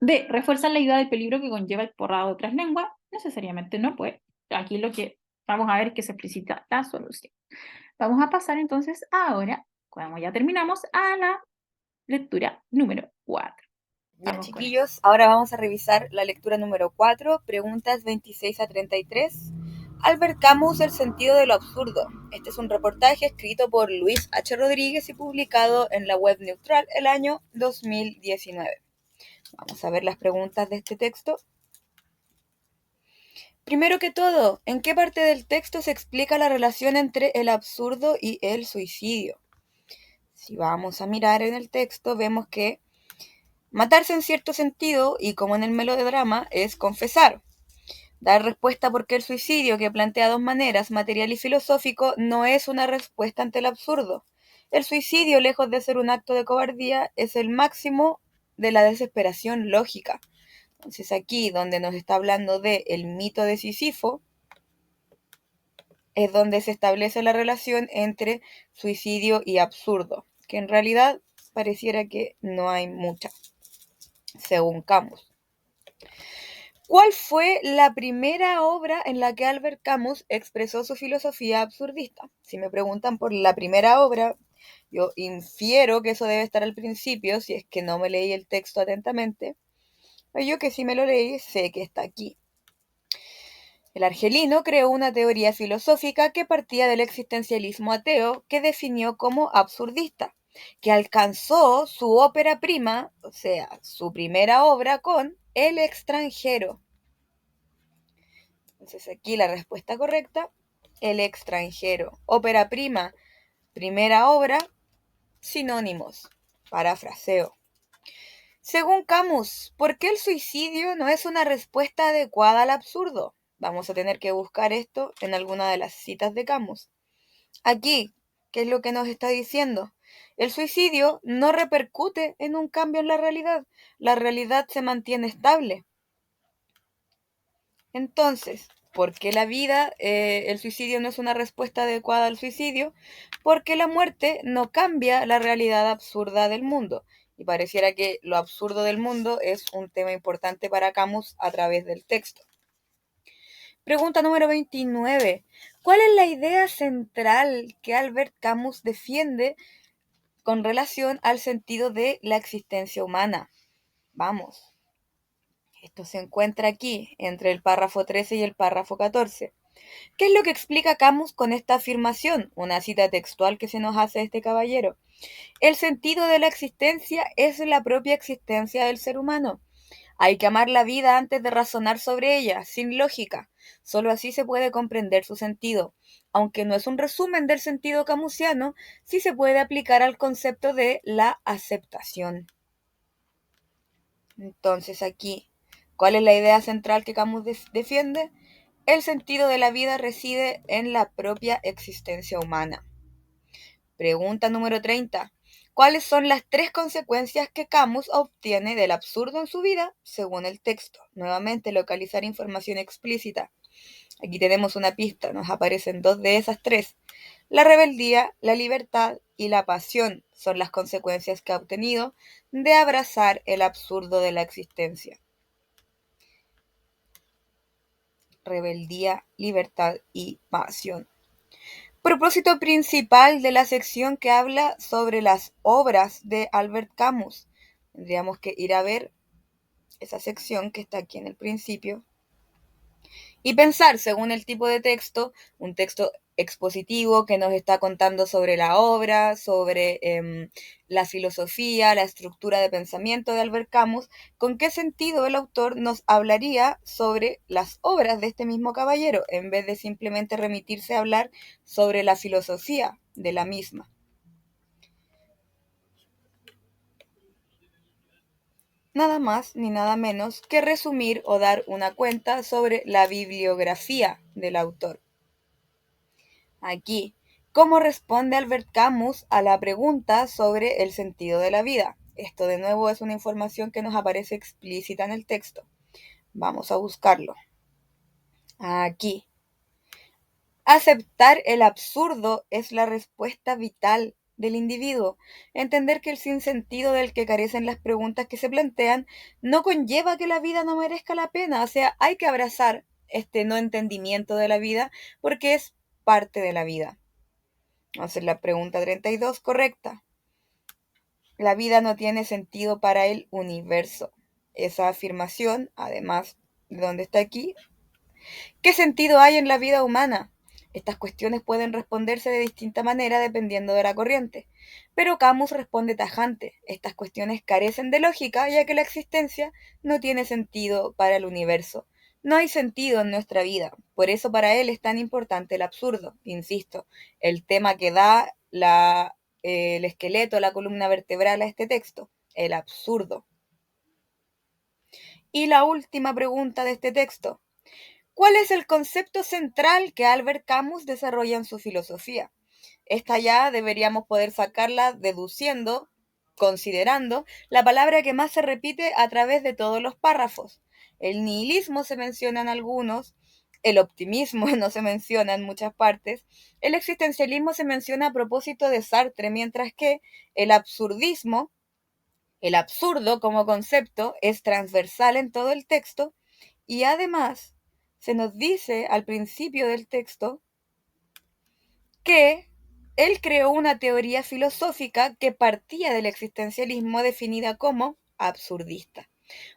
D, refuerzan la idea del peligro que conlleva el borrado de otras lenguas, necesariamente no, pues aquí lo que Vamos a ver que se explicita la solución. Vamos a pasar entonces ahora, como ya terminamos, a la lectura número 4. Ya, Vamos con eso. chiquillos, ahora vamos a revisar la lectura número 4, preguntas 26 a 33. Albert Camus, El sentido de lo absurdo. Este es un reportaje escrito por Luis H. Rodríguez y publicado en la web Neutral el año 2019. Vamos a ver las preguntas de este texto. Primero que todo, ¿en qué parte del texto se explica la relación entre el absurdo y el suicidio? Si vamos a mirar en el texto, vemos que matarse en cierto sentido, y como en el melodrama, es confesar. Dar respuesta porque el suicidio, que plantea dos maneras, material y filosófico, no es una respuesta ante el absurdo. El suicidio, lejos de ser un acto de cobardía, es el máximo de la desesperación lógica. Entonces aquí, donde nos está hablando de el mito de Sísifo, es donde se establece la relación entre suicidio y absurdo, que en realidad pareciera que no hay mucha, según Camus. ¿Cuál fue la primera obra en la que Albert Camus expresó su filosofía absurdista? Si me preguntan por la primera obra, yo infiero que eso debe estar al principio, si es que no me leí el texto atentamente. Pero yo que sí me lo leí, sé que está aquí. El argelino creó una teoría filosófica que partía del existencialismo ateo, que definió como absurdista, que alcanzó su ópera prima, o sea, su primera obra, con El extranjero. Entonces aquí la respuesta correcta, El extranjero. Ópera prima, primera obra, sinónimos, parafraseo. Según Camus, ¿por qué el suicidio no es una respuesta adecuada al absurdo? Vamos a tener que buscar esto en alguna de las citas de Camus. Aquí, ¿qué es lo que nos está diciendo? El suicidio no repercute en un cambio en la realidad se mantiene estable. Entonces, ¿por qué la vida, el suicidio no es una respuesta adecuada al suicidio? Porque la muerte no cambia la realidad absurda del mundo. Y pareciera que lo absurdo del mundo es un tema importante para Camus a través del texto. Pregunta número 29. ¿Cuál es la idea central que Albert Camus defiende con relación al sentido de la existencia humana? Vamos. Esto se encuentra aquí, entre el párrafo 13 y el párrafo 14. ¿Qué es lo que explica Camus con esta afirmación? Una cita textual que se nos hace este caballero. El sentido de la existencia es la propia existencia del ser humano. Hay que amar la vida antes de razonar sobre ella, sin lógica. Solo así se puede comprender su sentido. Aunque no es un resumen del sentido camusiano, sí se puede aplicar al concepto de la aceptación. Entonces aquí, ¿cuál es la idea central que Camus defiende? El sentido de la vida reside en la propia existencia humana. Pregunta número 30. ¿Cuáles son las tres consecuencias que Camus obtiene del absurdo en su vida según el texto? Nuevamente, localizar información explícita. Aquí tenemos una pista, nos aparecen dos de esas tres. La rebeldía, la libertad y la pasión son las consecuencias que ha obtenido de abrazar el absurdo de la existencia. Rebeldía, libertad y pasión. Propósito principal de la sección que habla sobre las obras de Albert Camus. Tendríamos que ir a ver esa sección que está aquí en el principio y pensar, según el tipo de texto, un texto expositivo que nos está contando sobre la obra, sobre la filosofía, la estructura de pensamiento de Albert Camus, con qué sentido el autor nos hablaría sobre las obras de este mismo caballero, en vez de simplemente remitirse a hablar sobre la filosofía de la misma. Nada más ni nada menos que resumir o dar una cuenta sobre la bibliografía del autor. Aquí, ¿cómo responde Albert Camus a la pregunta sobre el sentido de la vida? Esto de nuevo es una información que nos aparece explícita en el texto. Vamos a buscarlo. Aquí. Aceptar el absurdo es la respuesta vital del individuo. Entender que el sinsentido del que carecen las preguntas que se plantean no conlleva que la vida no merezca la pena. O sea, hay que abrazar este no entendimiento de la vida, porque es parte de la vida. Vamos a hacer la pregunta 32 correcta. La vida no tiene sentido para el universo. Esa afirmación, además de donde está aquí, ¿qué sentido hay en la vida humana? Estas cuestiones pueden responderse de distinta manera dependiendo de la corriente, pero Camus responde tajante. Estas cuestiones carecen de lógica, ya que la existencia no tiene sentido para el universo. No hay sentido en nuestra vida, por eso para él es tan importante el absurdo. Insisto, el tema que da el esqueleto, la columna vertebral a este texto, el absurdo. Y la última pregunta de este texto. ¿Cuál es el concepto central que Albert Camus desarrolla en su filosofía? Esta ya deberíamos poder sacarla deduciendo, considerando la palabra que más se repite a través de todos los párrafos. El nihilismo se menciona en algunos, el optimismo no se menciona en muchas partes, el existencialismo se menciona a propósito de Sartre, mientras que el absurdismo, el absurdo como concepto, es transversal en todo el texto y además se nos dice al principio del texto que él creó una teoría filosófica que partía del existencialismo definida como absurdista.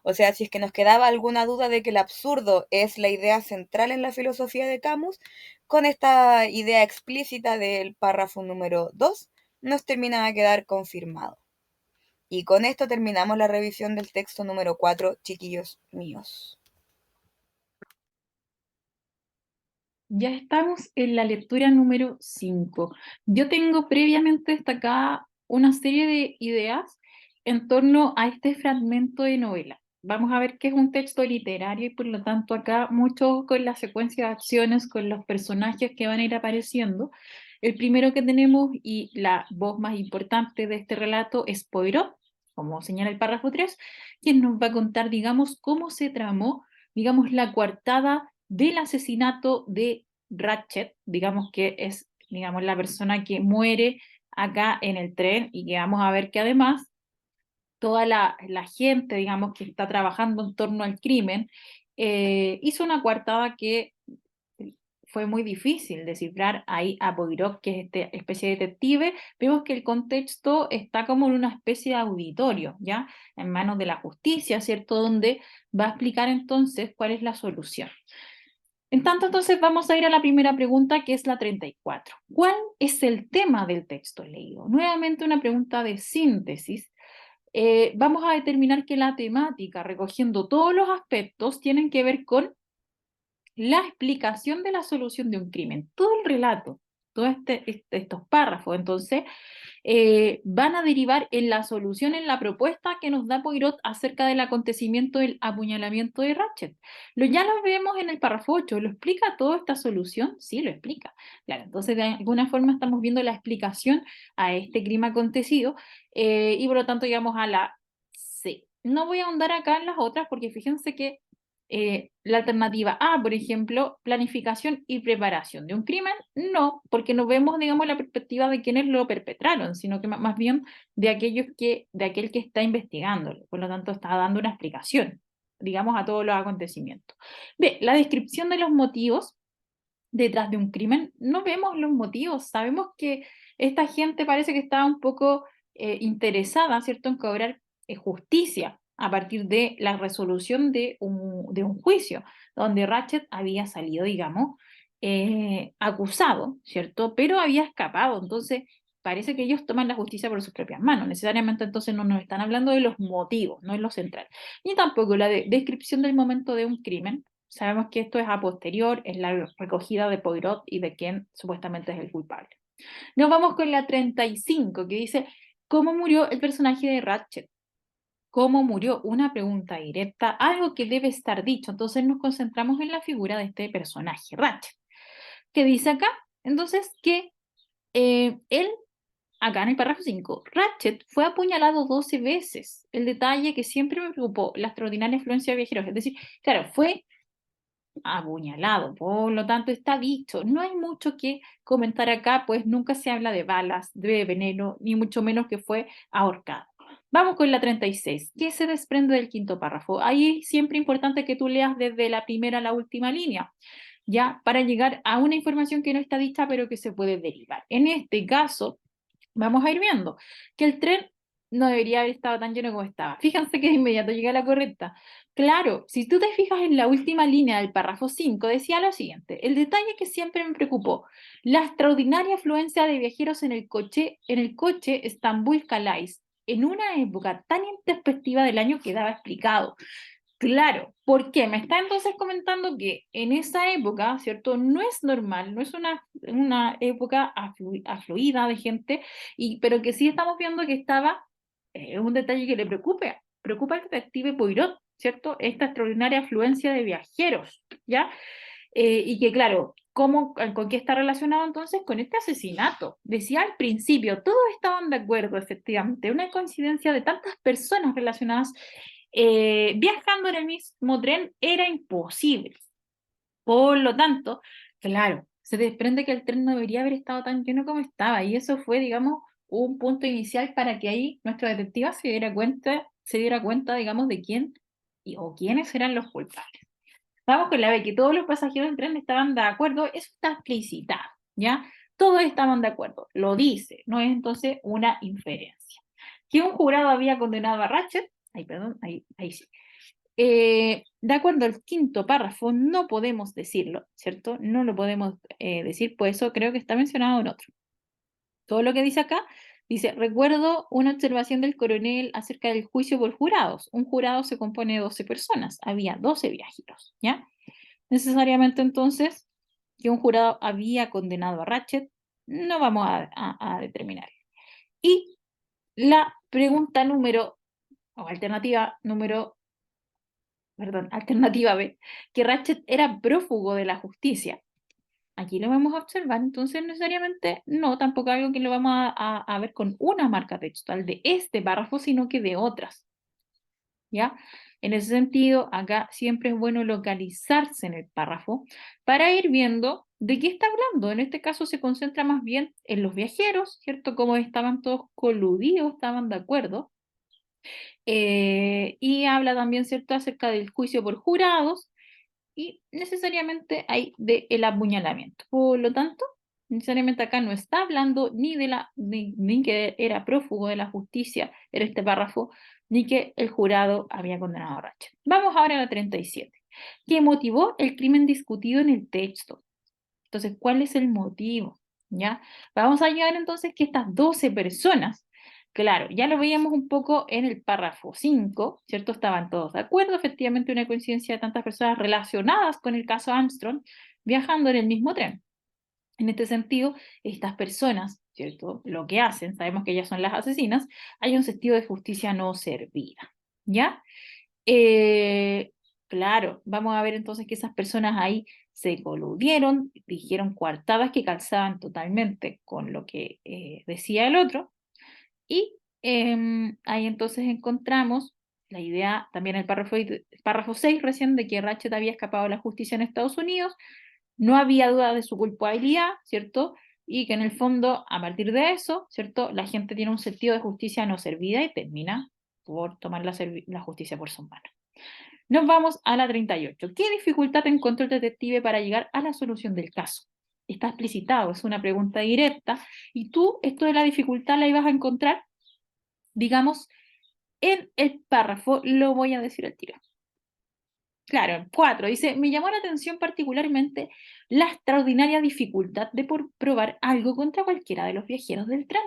O sea, si es que nos quedaba alguna duda de que el absurdo es la idea central en la filosofía de Camus, con esta idea explícita del párrafo número 2, nos termina de quedar confirmado. Y con esto terminamos la revisión del texto número 4, chiquillos míos. Ya estamos en la lectura número 5. Yo tengo previamente destacada una serie de ideas en torno a este fragmento de novela. Vamos a ver que es un texto literario y por lo tanto acá mucho con la secuencia de acciones, con los personajes que van a ir apareciendo. El primero que tenemos y la voz más importante de este relato es Poirot, como señala el párrafo 3, quien nos va a contar, digamos, cómo se tramó, digamos, la coartada del asesinato de Ratchet, digamos que es, digamos, la persona que muere acá en el tren y que vamos a ver que además toda la gente, digamos, que está trabajando en torno al crimen, hizo una coartada que fue muy difícil descifrar ahí a Poirot, que es esta especie de detective. Vemos que el contexto está como en una especie de auditorio, ¿ya? En manos de la justicia, ¿cierto? Donde va a explicar entonces cuál es la solución. En tanto, entonces vamos a ir a la primera pregunta, que es la 34. ¿Cuál es el tema del texto leído? Nuevamente una pregunta de síntesis. Vamos a determinar que la temática, recogiendo todos los aspectos, tienen que ver con la explicación de la solución de un crimen. Todo el relato, todos estos párrafos, entonces, van a derivar en la solución, en la propuesta que nos da Poirot acerca del acontecimiento del apuñalamiento de Ratchet. Ya lo vemos en el párrafo 8. ¿Lo explica toda esta solución? Sí, lo explica. Claro, entonces de alguna forma estamos viendo la explicación a este crimen acontecido y por lo tanto llegamos a la C. No voy a ahondar acá en las otras porque fíjense que la alternativa A, por ejemplo, planificación y preparación de un crimen, no, porque no vemos, digamos, la perspectiva de quienes lo perpetraron, sino que más bien de de aquel que está investigándolo. Por lo tanto, está dando una explicación, digamos, a todos los acontecimientos. Bien, la descripción de los motivos detrás de un crimen, no vemos los motivos, sabemos que esta gente parece que está un poco interesada, ¿cierto?, en cobrar justicia a partir de la resolución de un juicio, donde Ratchet había salido, digamos, acusado, ¿cierto?, pero había escapado, entonces parece que ellos toman la justicia por sus propias manos, necesariamente entonces no nos están hablando de los motivos, no es lo central, ni tampoco la descripción del momento de un crimen. Sabemos que esto es a posterior, es la recogida de Poirot y de quien supuestamente es el culpable. Nos vamos con la 35, que dice, ¿cómo murió el personaje de Ratchet? ¿Cómo murió? Una pregunta directa, algo que debe estar dicho. Entonces nos concentramos en la figura de este personaje, Ratchet. ¿Qué dice acá? Entonces que él, acá en el párrafo 5, Ratchet fue apuñalado 12 veces. El detalle que siempre me preocupó, la extraordinaria influencia de viajeros. Es decir, claro, fue apuñalado, por lo tanto está dicho. No hay mucho que comentar acá, pues nunca se habla de balas, de veneno, ni mucho menos que fue ahorcado. Vamos con la 36. ¿Qué se desprende del quinto párrafo? Ahí es siempre importante que tú leas desde la primera a la última línea, ¿ya? Para llegar a una información que no está dicha, pero que se puede derivar. En este caso, vamos a ir viendo que el tren no debería haber estado tan lleno como estaba. Fíjense que de inmediato llega la correcta. Claro, si tú te fijas en la última línea del párrafo 5, decía lo siguiente: el detalle que siempre me preocupó, la extraordinaria afluencia de viajeros en el coche Estambul-Calais, en una época tan introspectiva del año, quedaba explicado. Claro, ¿por qué? Me está entonces comentando que en esa época, ¿cierto? No es normal, no es una época afluida de gente, pero que sí estamos viendo que estaba, un detalle que le preocupa al detective Poirot, ¿cierto? Esta extraordinaria afluencia de viajeros, ¿ya? Y que claro, ¿con qué está relacionado entonces? Con este asesinato. Decía al principio, todos estaban de acuerdo, efectivamente, una coincidencia de tantas personas relacionadas viajando en el mismo tren era imposible. Por lo tanto, claro, se desprende que el tren no debería haber estado tan lleno como estaba, y eso fue, digamos, un punto inicial para que ahí nuestra detectiva se diera cuenta, digamos, de quién o quiénes eran los culpables. Vamos con la B, que todos los pasajeros del tren estaban de acuerdo, eso está explicitado, ¿ya? Todos estaban de acuerdo, lo dice, no es entonces una inferencia. Que un jurado había condenado a Ratchet, ay, perdón, ahí sí. De acuerdo al quinto párrafo, no podemos decirlo, ¿cierto? No lo podemos decir, pues eso creo que está mencionado en otro. Todo lo que dice acá, dice, recuerdo una observación del coronel acerca del juicio por jurados. Un jurado se compone de 12 personas, había 12 viajeros, ¿ya? Necesariamente entonces, que un jurado había condenado a Ratchet, no vamos a determinar. Y la pregunta o alternativa B, que Ratchet era prófugo de la justicia. Aquí lo vamos a observar, entonces necesariamente no, tampoco algo que lo vamos a ver con una marca textual de este párrafo, sino que de otras, ¿ya? En ese sentido, acá siempre es bueno localizarse en el párrafo para ir viendo de qué está hablando. En este caso se concentra más bien en los viajeros, ¿cierto? Como estaban todos coludidos, estaban de acuerdo. Y habla también, ¿cierto?, acerca del juicio por jurados y necesariamente hay de el apuñalamiento. Por lo tanto, necesariamente acá no está hablando ni que era prófugo de la justicia en este párrafo, ni que el jurado había condenado a Ratchet. Vamos ahora a la 37. ¿Qué motivó el crimen discutido en el texto? Entonces, ¿cuál es el motivo? ¿Ya? Vamos a llegar entonces que estas 12 personas, claro, ya lo veíamos un poco en el párrafo 5, ¿cierto? Estaban todos de acuerdo, efectivamente una coincidencia de tantas personas relacionadas con el caso Armstrong viajando en el mismo tren. En este sentido, estas personas, ¿cierto? Lo que hacen, sabemos que ellas son las asesinas, hay un sentido de justicia no servida, ¿ya? Eh, claro, vamos a ver entonces que esas personas ahí se coludieron, dijeron coartadas que calzaban totalmente con lo que decía el otro, y ahí entonces encontramos la idea, también el párrafo 6 recién, de que Ratchet había escapado de la justicia en Estados Unidos, no había duda de su culpabilidad, ¿cierto? Y que en el fondo, a partir de eso, ¿cierto? La gente tiene un sentido de justicia no servida y termina por tomar la justicia por sus manos. Nos vamos a la 38. ¿Qué dificultad encontró el detective para llegar a la solución del caso? Está explicitado, es una pregunta directa, y tú esto de la dificultad la ibas a encontrar, digamos, en el párrafo, lo voy a decir al tiro. Claro, el 4 dice, me llamó la atención particularmente la extraordinaria dificultad de probar algo contra cualquiera de los viajeros del tren.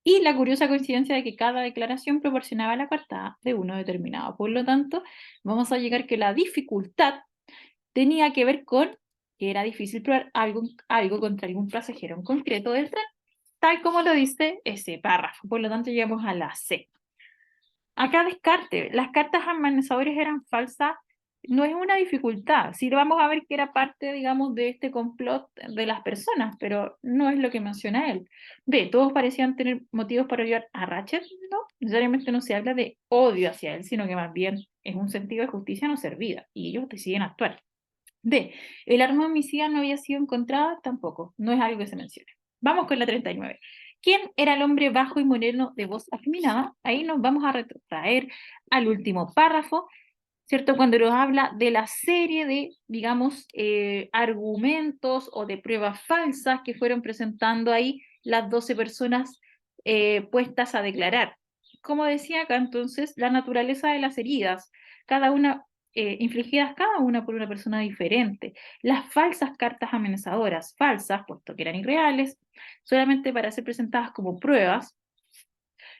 Y la curiosa coincidencia de que cada declaración proporcionaba la coartada de uno determinado. Por lo tanto, vamos a llegar que la dificultad tenía que ver con que era difícil probar algo contra algún pasajero en concreto del tren, tal como lo dice ese párrafo. Por lo tanto, llegamos a la C. Acá descarte, las cartas amenazadoras eran falsas, no es una dificultad. Sí vamos a ver que era parte, digamos, de este complot de las personas, pero no es lo que menciona él. B, todos parecían tener motivos para odiar a Ratchet, no, necesariamente no se habla de odio hacia él, sino que más bien es un sentido de justicia no servida, y ellos deciden actuar. D, el arma homicida no había sido encontrada, tampoco, no es algo que se mencione. Vamos con la 39. ¿Quién era el hombre bajo y moreno de voz afeminada? Ahí nos vamos a retrotraer al último párrafo, ¿cierto? Cuando nos habla de la serie de, digamos, argumentos o de pruebas falsas que fueron presentando ahí las 12 personas puestas a declarar. Como decía acá, entonces, la naturaleza de las heridas, cada una, infligidas cada una por una persona diferente. Las falsas cartas amenazadoras, falsas, puesto que eran irreales, solamente para ser presentadas como pruebas.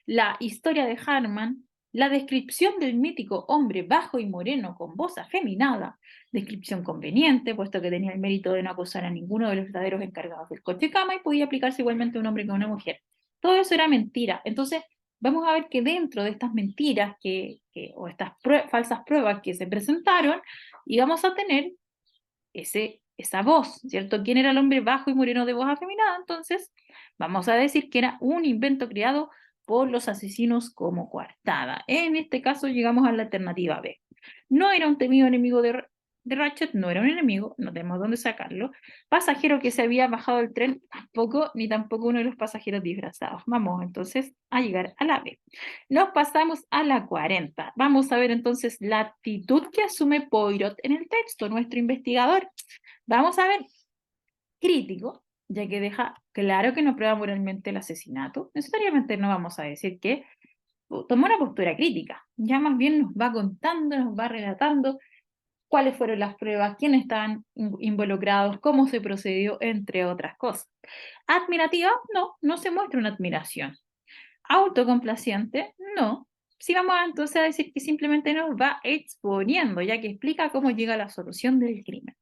La historia de Harman, la descripción del mítico hombre bajo y moreno con voz afeminada, descripción conveniente, puesto que tenía el mérito de no acosar a ninguno de los verdaderos encargados del coche cama y podía aplicarse igualmente a un hombre que a una mujer. Todo eso era mentira. Entonces, vamos a ver que dentro de estas mentiras o estas falsas pruebas que se presentaron, íbamos a tener esa voz, ¿cierto? ¿Quién era el hombre bajo y moreno de voz afeminada? Entonces, vamos a decir que era un invento creado por los asesinos como coartada. En este caso llegamos a la alternativa B. No era un temido enemigo de Ratchet, no era un enemigo, no tenemos dónde sacarlo. Pasajero que se había bajado del tren, tampoco, ni tampoco uno de los pasajeros disfrazados. Vamos entonces a llegar a la B. Nos pasamos a la 40. Vamos a ver entonces la actitud que asume Poirot en el texto, nuestro investigador. Vamos a ver, crítico, ya que deja claro que no prueba moralmente el asesinato. Necesariamente no vamos a decir que tomó una postura crítica, ya más bien nos va contando, nos va relatando cuáles fueron las pruebas, quiénes estaban involucrados, cómo se procedió, entre otras cosas. Admirativa, no, no se muestra una admiración. Autocomplaciente, no. Sí vamos entonces a decir que simplemente nos va exponiendo, ya que explica cómo llega a la solución del crimen.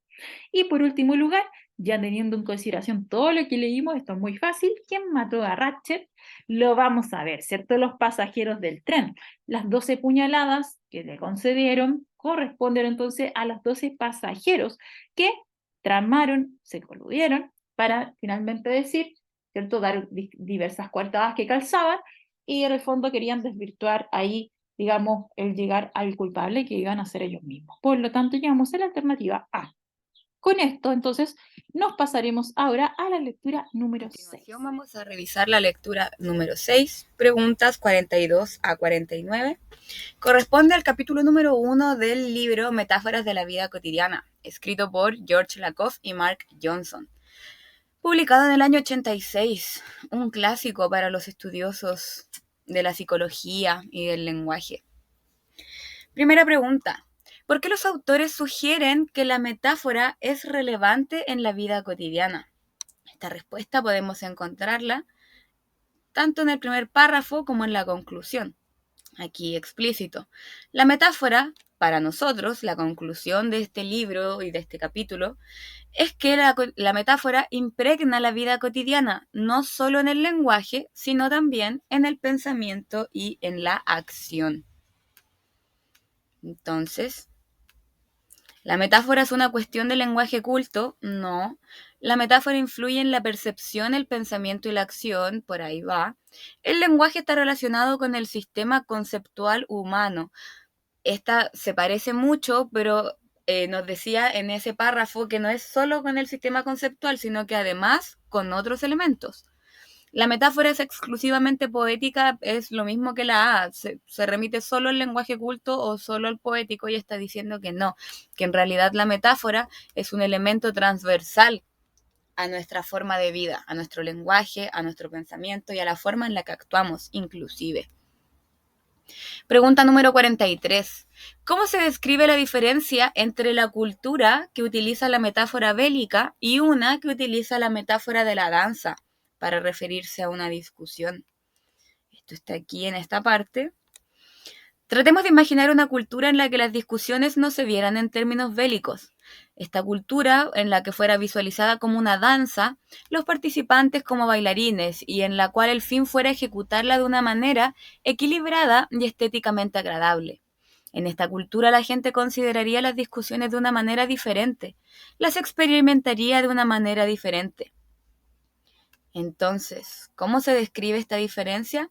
Y por último lugar, ya teniendo en consideración todo lo que leímos, esto es muy fácil, ¿quién mató a Ratchet? Lo vamos a ver, ¿cierto? Los pasajeros del tren. Las 12 puñaladas que le concedieron corresponden entonces a los 12 pasajeros que tramaron, se coludieron para finalmente decir, ¿cierto? Dar diversas coartadas que calzaban y en el fondo querían desvirtuar ahí, digamos, el llegar al culpable que iban a ser ellos mismos. Por lo tanto, llegamos a la alternativa A. Con esto, entonces, nos pasaremos ahora a la lectura número A 6. continuación vamos a revisar la lectura número 6, preguntas 42 a 49. Corresponde al capítulo número 1 del libro Metáforas de la vida cotidiana, escrito por George Lakoff y Mark Johnson, publicado en el año 86, un clásico para los estudiosos de la psicología y del lenguaje. Primera pregunta. ¿Por qué los autores sugieren que la metáfora es relevante en la vida cotidiana? Esta respuesta podemos encontrarla tanto en el primer párrafo como en la conclusión. Aquí explícito. La metáfora, para nosotros, la conclusión de este libro y de este capítulo, es que la metáfora impregna la vida cotidiana, no solo en el lenguaje, sino también en el pensamiento y en la acción. Entonces, ¿la metáfora es una cuestión de lenguaje culto? No. La metáfora influye en la percepción, el pensamiento y la acción, por ahí va. El lenguaje está relacionado con el sistema conceptual humano. Esta se parece mucho, pero nos decía en ese párrafo que no es solo con el sistema conceptual, sino que además con otros elementos. La metáfora es exclusivamente poética, es lo mismo que la A, se remite solo al lenguaje culto o solo al poético y está diciendo que no, que en realidad la metáfora es un elemento transversal a nuestra forma de vida, a nuestro lenguaje, a nuestro pensamiento y a la forma en la que actuamos, inclusive. Pregunta número 43. ¿Cómo se describe la diferencia entre la cultura que utiliza la metáfora bélica y una que utiliza la metáfora de la danza para referirse a una discusión? Esto está aquí en esta parte. Tratemos de imaginar una cultura en la que las discusiones no se vieran en términos bélicos. Esta cultura, en la que fuera visualizada como una danza, los participantes como bailarines, y en la cual el fin fuera ejecutarla de una manera equilibrada y estéticamente agradable. En esta cultura la gente consideraría las discusiones de una manera diferente, las experimentaría de una manera diferente. Entonces, ¿cómo se describe esta diferencia?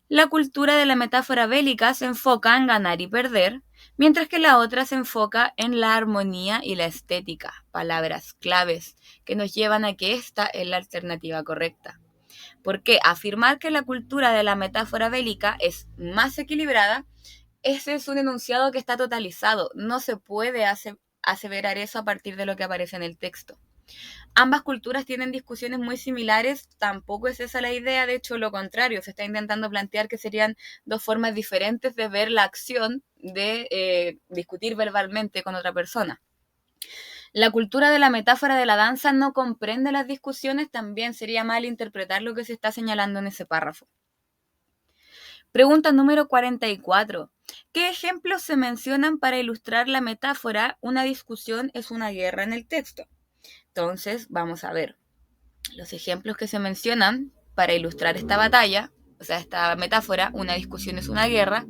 La cultura de la metáfora bélica se enfoca en ganar y perder, mientras que la otra se enfoca en la armonía y la estética, palabras claves que nos llevan a que esta es la alternativa correcta. Porque afirmar que la cultura de la metáfora bélica es más equilibrada, ese es un enunciado que está totalizado. No se puede aseverar eso a partir de lo que aparece en el texto. Ambas culturas tienen discusiones muy similares, tampoco es esa la idea, de hecho lo contrario, se está intentando plantear que serían dos formas diferentes de ver la acción de discutir verbalmente con otra persona. La cultura de la metáfora de la danza no comprende las discusiones, también sería mal interpretar lo que se está señalando en ese párrafo. Pregunta número 44. ¿Qué ejemplos se mencionan para ilustrar la metáfora una discusión es una guerra en el texto? Entonces, vamos a ver los ejemplos que se mencionan para ilustrar esta batalla, o sea, esta metáfora, una discusión es una guerra.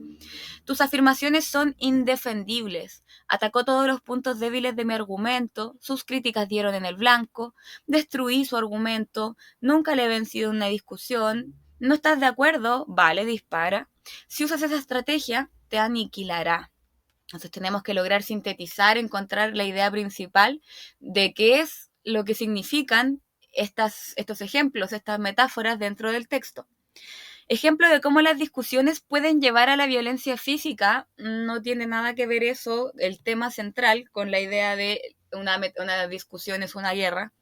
Tus afirmaciones son indefendibles. Atacó todos los puntos débiles de mi argumento, sus críticas dieron en el blanco, destruí su argumento, nunca le he vencido en una discusión. ¿No estás de acuerdo? Vale, dispara. Si usas esa estrategia, te aniquilará. Entonces tenemos que lograr sintetizar, encontrar la idea principal de qué es lo que significan estos ejemplos, estas metáforas dentro del texto. Ejemplo de cómo las discusiones pueden llevar a la violencia física, no tiene nada que ver eso, el tema central, con la idea de una discusión es una guerra.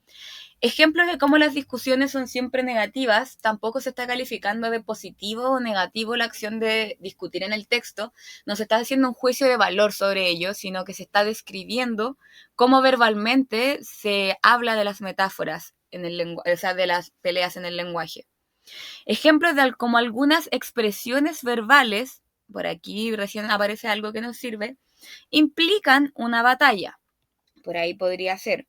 Ejemplos de cómo las discusiones son siempre negativas, tampoco se está calificando de positivo o negativo la acción de discutir en el texto, no se está haciendo un juicio de valor sobre ello, sino que se está describiendo cómo verbalmente se habla de las metáforas, o sea, de las peleas en el lenguaje. Ejemplos de como algunas expresiones verbales, por aquí recién aparece algo que nos sirve, implican una batalla. Por ahí podría ser.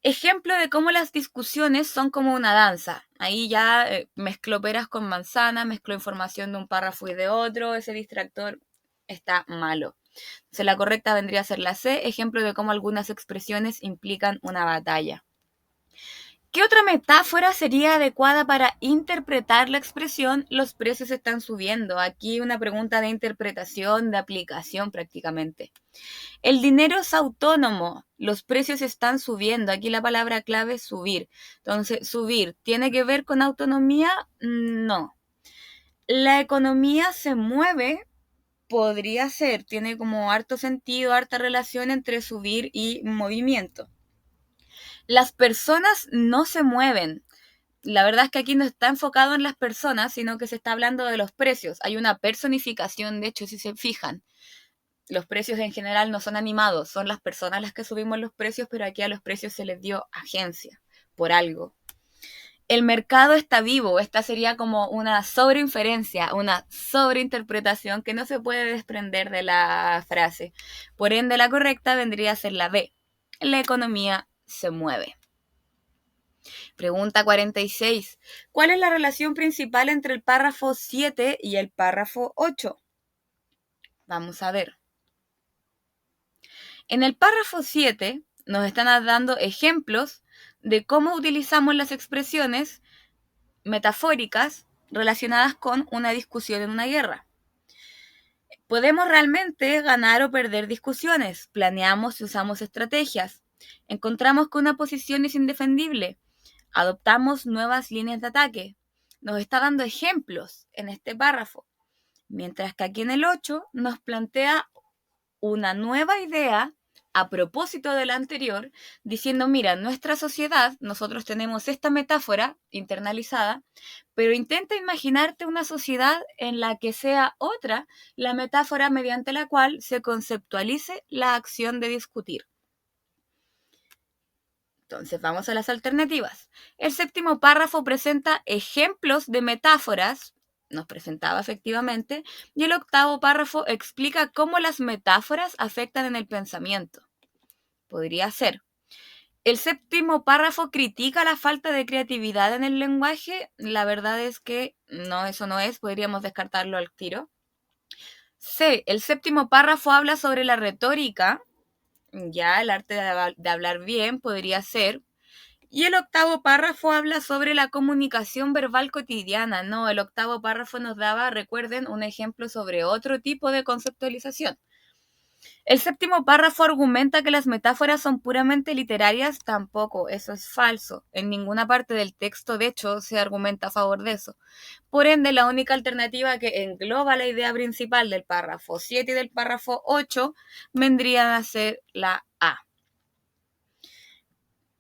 Ejemplo de cómo las discusiones son como una danza. Ahí ya mezclo peras con manzana, mezclo información de un párrafo y de otro, ese distractor está malo. Entonces la correcta vendría a ser la C, ejemplo de cómo algunas expresiones implican una batalla. ¿Qué otra metáfora sería adecuada para interpretar la expresión los precios están subiendo? Aquí una pregunta de interpretación, de aplicación prácticamente. El dinero es autónomo, los precios están subiendo. Aquí la palabra clave es subir. Entonces, subir, ¿tiene que ver con autonomía? No. La economía se mueve, podría ser, tiene como harto sentido, harta relación entre subir y movimiento. Las personas no se mueven. La verdad es que aquí no está enfocado en las personas, sino que se está hablando de los precios. Hay una personificación, de hecho, si se fijan. Los precios en general no son animados, son las personas las que subimos los precios, pero aquí a los precios se les dio agencia, por algo. El mercado está vivo, esta sería como una sobreinferencia, una sobreinterpretación que no se puede desprender de la frase. Por ende, la correcta vendría a ser la B. La economía se mueve. Pregunta 46. ¿Cuál es la relación principal entre el párrafo 7 y el párrafo 8? Vamos a ver. En el párrafo 7 nos están dando ejemplos de cómo utilizamos las expresiones metafóricas relacionadas con una discusión en una guerra. Podemos realmente ganar o perder discusiones, planeamos y usamos estrategias, encontramos que una posición es indefendible, adoptamos nuevas líneas de ataque. Nos está dando ejemplos en este párrafo, mientras que aquí en el 8 nos plantea una nueva idea a propósito de la anterior, diciendo, mira, en nuestra sociedad nosotros tenemos esta metáfora internalizada, pero intenta imaginarte una sociedad en la que sea otra la metáfora mediante la cual se conceptualice la acción de discutir. Entonces vamos a las alternativas. El séptimo párrafo presenta ejemplos de metáforas, nos presentaba efectivamente, y el octavo párrafo explica cómo las metáforas afectan en el pensamiento. Podría ser. El séptimo párrafo critica la falta de creatividad en el lenguaje. La verdad es que no, eso no es, podríamos descartarlo al tiro. C. El séptimo párrafo habla sobre la retórica. Ya, el arte de hablar bien podría ser. Y el octavo párrafo habla sobre la comunicación verbal cotidiana. No, el octavo párrafo nos daba, recuerden, un ejemplo sobre otro tipo de conceptualización. El séptimo párrafo argumenta que las metáforas son puramente literarias. Tampoco, eso es falso. En ninguna parte del texto, de hecho, se argumenta a favor de eso. Por ende, la única alternativa que engloba la idea principal del párrafo 7 y del párrafo 8 vendría a ser la A.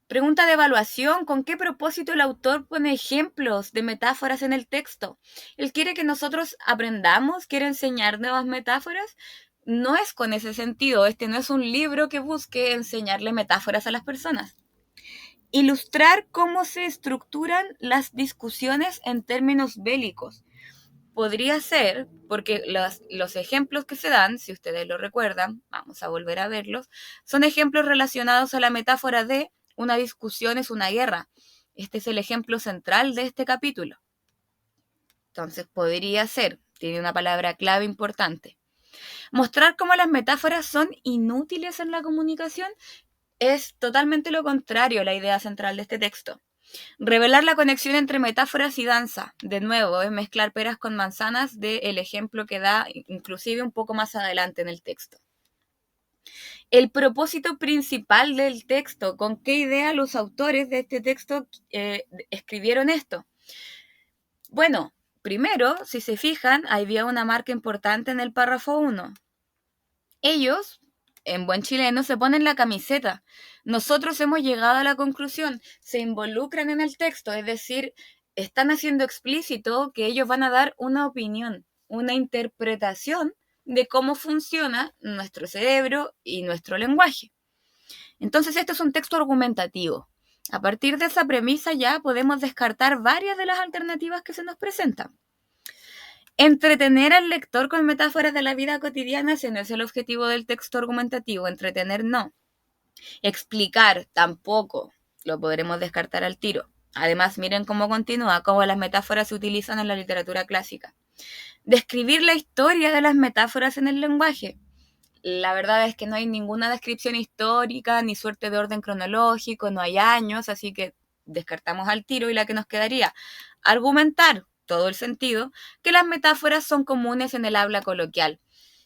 Pregunta de evaluación: ¿con qué propósito el autor pone ejemplos de metáforas en el texto? ¿Él quiere que nosotros aprendamos? ¿Quiere enseñar nuevas metáforas? No es con ese sentido. Este no es un libro que busque enseñarle metáforas a las personas. Ilustrar cómo se estructuran las discusiones en términos bélicos. Podría ser, porque los ejemplos que se dan, si ustedes lo recuerdan, vamos a volver a verlos, son ejemplos relacionados a la metáfora de una discusión es una guerra. Este es el ejemplo central de este capítulo. Entonces podría ser, tiene una palabra clave importante. Mostrar cómo las metáforas son inútiles en la comunicación es totalmente lo contrario a la idea central de este texto. Revelar la conexión entre metáforas y danza. De nuevo, es mezclar peras con manzanas del ejemplo que da inclusive un poco más adelante en el texto. El propósito principal del texto, ¿con qué idea los autores de este texto escribieron esto? Bueno, primero, si se fijan, había una marca importante en el párrafo 1. Ellos, en buen chileno, se ponen la camiseta. Nosotros hemos llegado a la conclusión, se involucran en el texto, es decir, están haciendo explícito que ellos van a dar una opinión, una interpretación de cómo funciona nuestro cerebro y nuestro lenguaje. Entonces, esto es un texto argumentativo. A partir de esa premisa ya podemos descartar varias de las alternativas que se nos presentan. Entretener al lector con metáforas de la vida cotidiana, ese no es el objetivo del texto argumentativo. Entretener no. Explicar tampoco, lo podremos descartar al tiro. Además, miren cómo continúa, cómo las metáforas se utilizan en la literatura clásica. Describir la historia de las metáforas en el lenguaje. La verdad es que no hay ninguna descripción histórica, ni suerte de orden cronológico, no hay años, así que descartamos al tiro. Y la que nos quedaría, argumentar, todo el sentido, que las metáforas son comunes en el habla coloquial.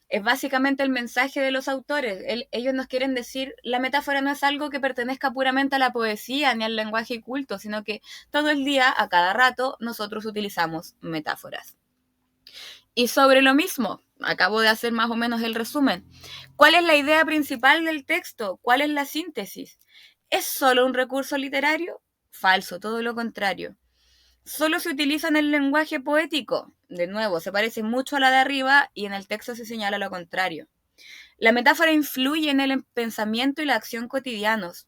Es básicamente el mensaje de los autores. Ellos nos quieren decir, la metáfora no es algo que pertenezca puramente a la poesía ni al lenguaje culto, sino que todo el día, a cada rato, nosotros utilizamos metáforas. Y sobre lo mismo, acabo de hacer más o menos el resumen. ¿Cuál es la idea principal del texto? ¿Cuál es la síntesis? ¿Es solo un recurso literario? Falso, todo lo contrario. ¿Solo se utiliza en el lenguaje poético? De nuevo, se parece mucho a la de arriba y en el texto se señala lo contrario. La metáfora influye en el pensamiento y la acción cotidianos.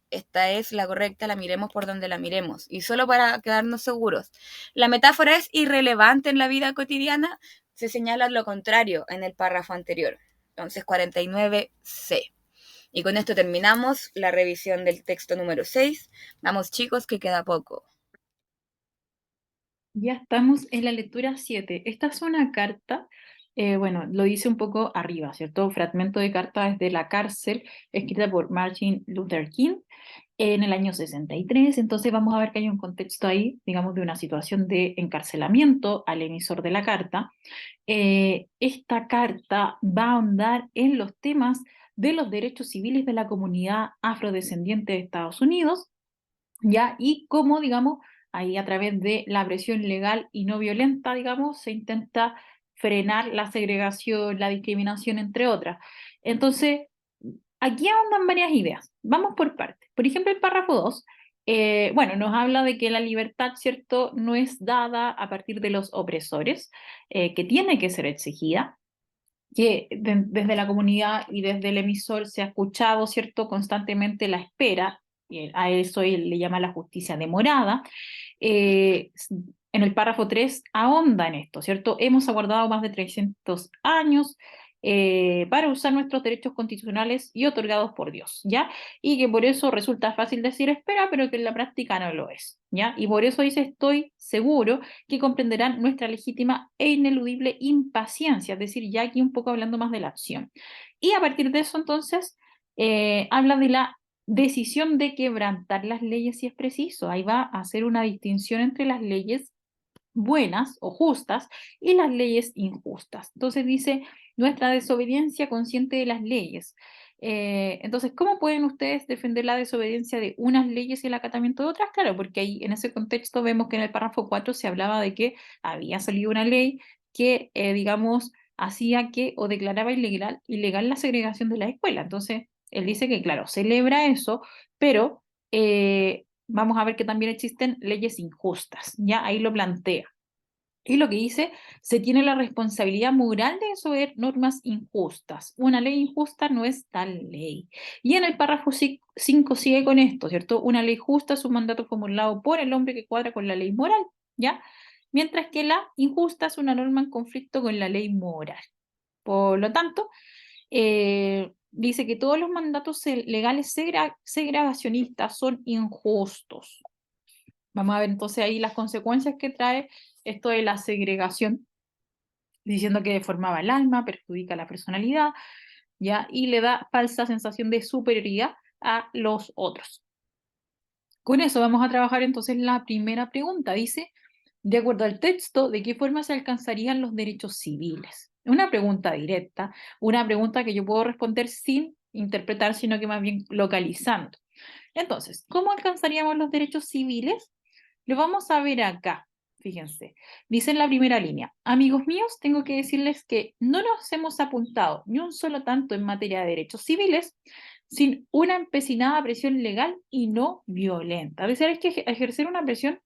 Esta es la correcta, la miremos por donde la miremos. Y solo para quedarnos seguros, la metáfora es irrelevante en la vida cotidiana, se señala lo contrario en el párrafo anterior. Entonces, 49C. Y con esto terminamos la revisión del texto número 6. Vamos, chicos, que queda poco. Ya estamos en la lectura 7. Esta es una carta, bueno, lo dice un poco arriba, ¿cierto? Fragmento de carta desde la cárcel, escrita por Martin Luther King en el año 63. Entonces vamos a ver que hay un contexto ahí, digamos, de una situación de encarcelamiento al emisor de la carta. Esta carta va a ahondar en los temas de los derechos civiles de la comunidad afrodescendiente de Estados Unidos, ¿ya? Y cómo, digamos, ahí a través de la presión legal y no violenta, digamos, se intenta frenar la segregación, la discriminación, entre otras. Entonces, aquí ahondan varias ideas. Vamos por partes. Por ejemplo, el párrafo 2, bueno, nos habla de que la libertad, ¿cierto?, no es dada a partir de los opresores, que tiene que ser exigida, que desde la comunidad y desde el emisor se ha escuchado, ¿cierto?, constantemente la espera, y a eso él le llama la justicia demorada. En el párrafo 3 ahonda en esto, ¿cierto? Hemos aguardado más de 300 años para usar nuestros derechos constitucionales y otorgados por Dios, ¿ya? Y que por eso resulta fácil decir espera, pero que en la práctica no lo es, ¿ya? Y por eso dice, estoy seguro que comprenderán nuestra legítima e ineludible impaciencia, es decir, ya aquí un poco hablando más de la acción. Y a partir de eso, entonces, habla de la decisión de quebrantar las leyes si es preciso. Ahí va a hacer una distinción entre las leyes buenas o justas y las leyes injustas. Entonces dice nuestra desobediencia consciente de las leyes. Entonces, ¿cómo pueden ustedes defender la desobediencia de unas leyes y el acatamiento de otras? Claro, porque ahí en ese contexto vemos que en el párrafo 4 se hablaba de que había salido una ley que, digamos, hacía que o declaraba ilegal la segregación de la escuela. Entonces, él dice que, claro, celebra eso, pero vamos a ver que también existen leyes injustas, ¿ya? Ahí lo plantea. Y lo que dice, se tiene la responsabilidad moral de desobedecer normas injustas. Una ley injusta no es tal ley. Y en el párrafo 5 sigue con esto, ¿cierto? Una ley justa es un mandato formulado por el hombre que cuadra con la ley moral, ¿ya? Mientras que la injusta es una norma en conflicto con la ley moral. Por lo tanto, dice que todos los mandatos legales segregacionistas son injustos. Vamos a ver entonces ahí las consecuencias que trae esto de la segregación, diciendo que deformaba el alma, perjudica la personalidad, ¿ya? Y le da falsa sensación de superioridad a los otros. Con eso vamos a trabajar entonces la primera pregunta. Dice, de acuerdo al texto, ¿de qué forma se alcanzarían los derechos civiles? Una pregunta directa, una pregunta que yo puedo responder sin interpretar, sino que más bien localizando. Entonces, ¿cómo alcanzaríamos los derechos civiles? Lo vamos a ver acá. Fíjense, dice en la primera línea, amigos míos, tengo que decirles que no nos hemos apuntado ni un solo tanto en materia de derechos civiles sin una empecinada presión legal y no violenta. Es decir, hay que ejercer una presión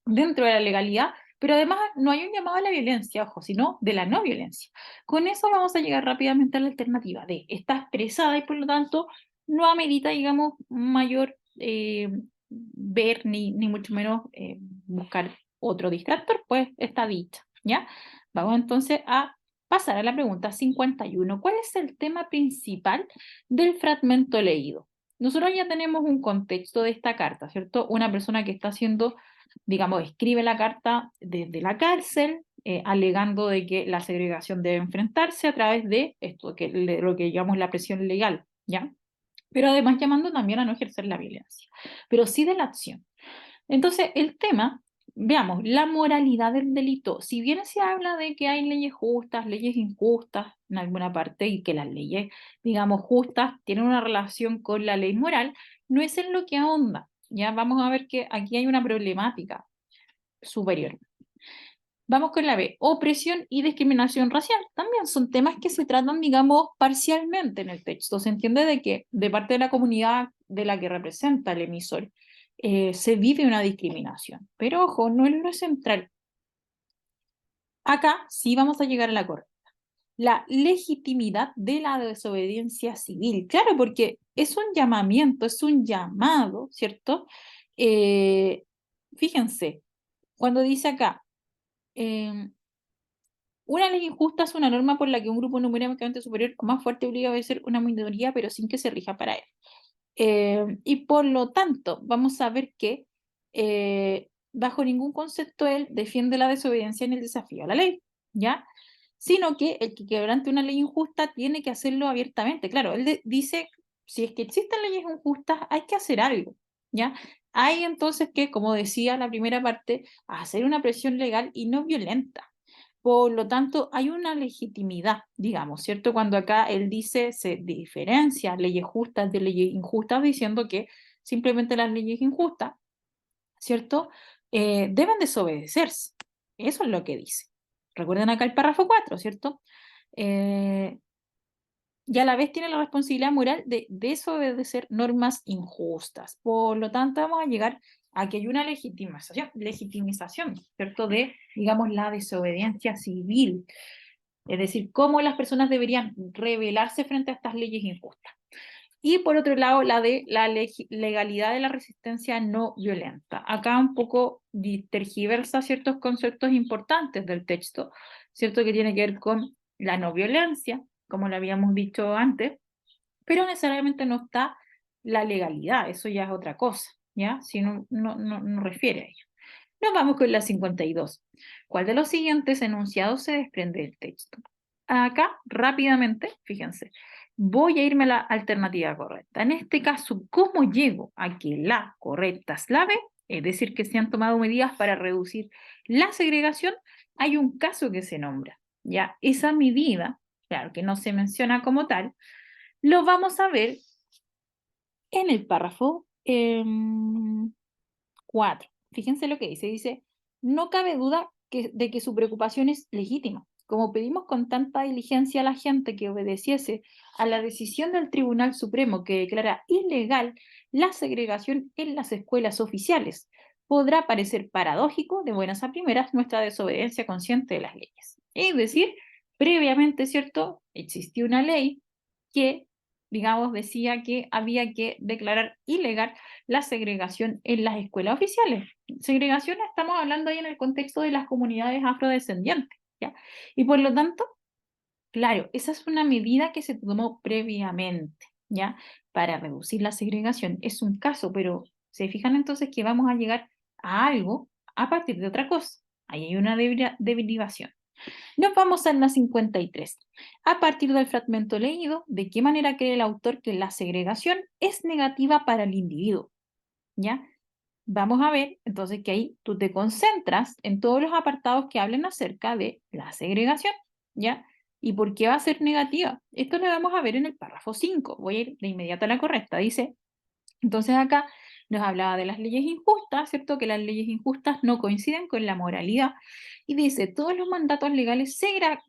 dentro de la legalidad, pero además no hay un llamado a la violencia, ojo, sino de la no violencia. Con eso vamos a llegar rápidamente a la alternativa de está expresada y por lo tanto no amerita, digamos, mayor ver ni mucho menos buscar otro distractor, pues está dicha, ¿ya? Vamos entonces a pasar a la pregunta 51. ¿Cuál es el tema principal del fragmento leído? Nosotros ya tenemos un contexto de esta carta, ¿cierto? Una persona que está haciendo, digamos, escribe la carta desde la cárcel, alegando de que la segregación debe enfrentarse a través de esto, lo que llamamos la presión legal, ¿ya? Pero además llamando también a no ejercer la violencia, pero sí de la acción. Entonces, el tema, veamos, la moralidad del delito. Si bien se habla de que hay leyes justas, leyes injustas en alguna parte y que las leyes, digamos, justas tienen una relación con la ley moral, no es en lo que ahonda. Ya vamos a ver que aquí hay una problemática superior. Vamos con la B, opresión y discriminación racial. También son temas que se tratan, digamos, parcialmente en el texto. Se entiende de que de parte de la comunidad de la que representa el emisor se vive una discriminación. Pero ojo, no es lo central. Acá sí vamos a llegar a la correcta. La legitimidad de la desobediencia civil. Claro, porque es un llamamiento, es un llamado, ¿cierto? Fíjense, cuando dice acá, una ley injusta es una norma por la que un grupo numéricamente superior o más fuerte obliga a obedecer una minoría, pero sin que se rija para él. Y por lo tanto, vamos a ver que bajo ningún concepto él defiende la desobediencia en el desafío a la ley, ¿ya? Sino que el que quebrante una ley injusta tiene que hacerlo abiertamente. Claro, él dice, si es que existen leyes injustas, hay que hacer algo, ¿ya? Hay entonces que, como decía la primera parte, hacer una presión legal y no violenta. Por lo tanto, hay una legitimidad, digamos, ¿cierto? Cuando acá él dice, se diferencia leyes justas de leyes injustas, diciendo que simplemente las leyes injustas, ¿cierto? Deben desobedecerse. Eso es lo que dice. Recuerden acá el párrafo 4, ¿cierto? Y a la vez tiene la responsabilidad moral de desobedecer normas injustas. Por lo tanto, vamos a llegar a que hay una legitimización, ¿cierto? De, digamos, la desobediencia civil. Es decir, cómo las personas deberían rebelarse frente a estas leyes injustas. Y por otro lado, la de la legalidad de la resistencia no violenta. Acá un poco tergiversa ciertos conceptos importantes del texto, ¿cierto? Que tiene que ver con la no violencia, como lo habíamos dicho antes, pero necesariamente no está la legalidad, eso ya es otra cosa, ¿ya? Si no refiere a ello. Nos vamos con la 52. ¿Cuál de los siguientes enunciados se desprende del texto? Acá, rápidamente, fíjense, voy a irme a la alternativa correcta. En este caso, ¿cómo llego a que la correcta es la B? es decir, que se han tomado medidas para reducir la segregación, hay un caso que se nombra, ¿ya? Esa medida, claro que no se menciona como tal, lo vamos a ver en el párrafo 4. Fíjense lo que dice. Dice, no cabe duda de que su preocupación es legítima. Como pedimos con tanta diligencia a la gente que obedeciese a la decisión del Tribunal Supremo que declara ilegal la segregación en las escuelas oficiales, podrá parecer paradójico de buenas a primeras nuestra desobediencia consciente de las leyes. Es decir, previamente, ¿cierto? Existió una ley que, digamos, decía que había que declarar ilegal la segregación en las escuelas oficiales. Segregación estamos hablando ahí en el contexto de las comunidades afrodescendientes, ¿ya? Y por lo tanto, claro, esa es una medida que se tomó previamente, ¿ya? Para reducir la segregación. Es un caso, pero se fijan entonces que vamos a llegar a algo a partir de otra cosa. Ahí hay una derivación. Nos vamos a la 53. A partir del fragmento leído, ¿de qué manera cree el autor que la segregación es negativa para el individuo? ¿Ya? Vamos a ver entonces que ahí tú te concentras en todos los apartados que hablen acerca de la segregación, ¿ya? ¿Y por qué va a ser negativa? Esto lo vamos a ver en el párrafo 5. Voy a ir de inmediato a la correcta. Dice, entonces acá nos hablaba de las leyes injustas, ¿cierto? Que las leyes injustas no coinciden con la moralidad. Y dice, todos los mandatos legales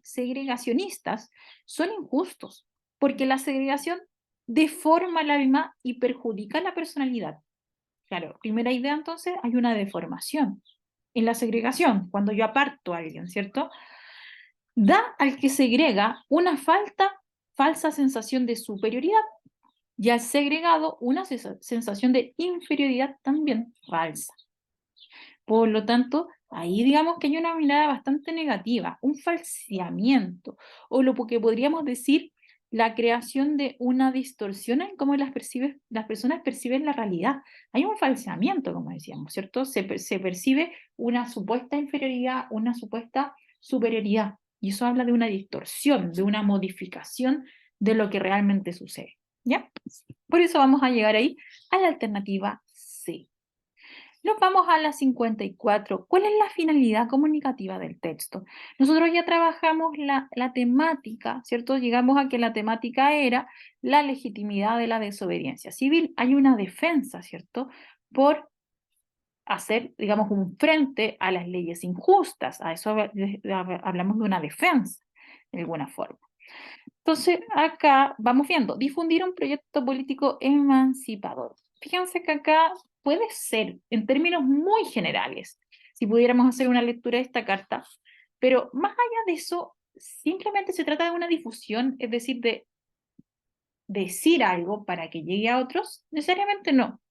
segregacionistas son injustos, porque la segregación deforma el alma y perjudica la personalidad. Claro, primera idea entonces, hay una deformación en la segregación, cuando yo aparto a alguien, ¿cierto? Da al que segrega una falsa sensación de superioridad y al segregado una sensación de inferioridad también falsa. Por lo tanto, ahí digamos que hay una mirada bastante negativa, un falseamiento, o lo que podríamos decir la creación de una distorsión en cómo las personas perciben la realidad. Hay un falseamiento, como decíamos, ¿cierto? Se percibe una supuesta inferioridad, una supuesta superioridad, y eso habla de una distorsión, de una modificación de lo que realmente sucede, ¿ya? Por eso vamos a llegar ahí a la alternativa C. Nos vamos a la 54. ¿Cuál es la finalidad comunicativa del texto? Nosotros ya trabajamos la temática, ¿cierto? Llegamos a que la temática era la legitimidad de la desobediencia civil. Hay una defensa, ¿cierto? Por hacer, digamos, un frente a las leyes injustas. A eso hablamos de una defensa, de alguna forma. Entonces, acá vamos viendo, difundir un proyecto político emancipador. Fíjense que acá puede ser, en términos muy generales, si pudiéramos hacer una lectura de esta carta, pero más allá de eso, simplemente se trata de una difusión, es decir, de decir algo para que llegue a otros, necesariamente no.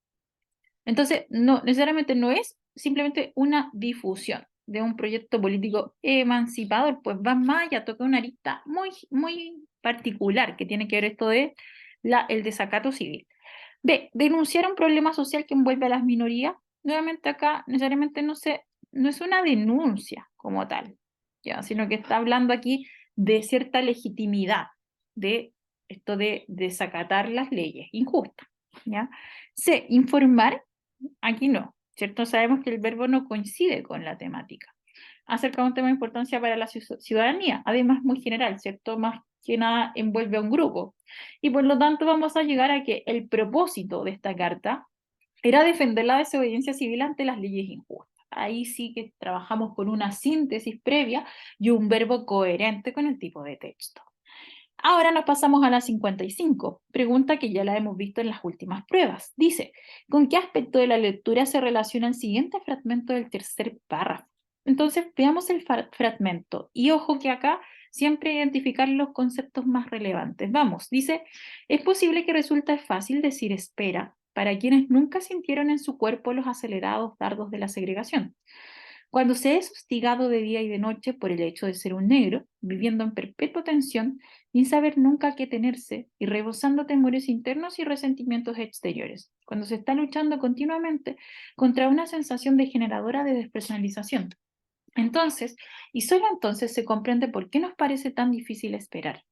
Entonces, no, necesariamente no es simplemente una difusión de un proyecto político emancipador, pues va más allá, toca una arista muy, muy particular que tiene que ver esto de el desacato civil. B, denunciar un problema social que envuelve a las minorías. Nuevamente acá necesariamente no es una denuncia como tal, ¿ya? Sino que está hablando aquí de cierta legitimidad de esto de desacatar las leyes injustas, ¿ya? C, informar. Aquí no, ¿cierto? Sabemos que el verbo no coincide con la temática. Acerca de un tema de importancia para la ciudadanía, además muy general, ¿cierto? Más que nada envuelve a un grupo. Y por lo tanto vamos a llegar a que el propósito de esta carta era defender la desobediencia civil ante las leyes injustas. Ahí sí que trabajamos con una síntesis previa y un verbo coherente con el tipo de texto. Ahora nos pasamos a la 55, pregunta que ya la hemos visto en las últimas pruebas. Dice, ¿con qué aspecto de la lectura se relaciona el siguiente fragmento del tercer párrafo? Entonces, veamos el fragmento. Y ojo que acá siempre identificar los conceptos más relevantes. Vamos, dice, es posible que resulte fácil decir espera para quienes nunca sintieron en su cuerpo los acelerados dardos de la segregación. Cuando se es hostigado de día y de noche por el hecho de ser un negro, viviendo en perpetua tensión, sin saber nunca a qué tenerse y rebosando temores internos y resentimientos exteriores, cuando se está luchando continuamente contra una sensación degeneradora de despersonalización. Entonces, y solo entonces se comprende por qué nos parece tan difícil esperar.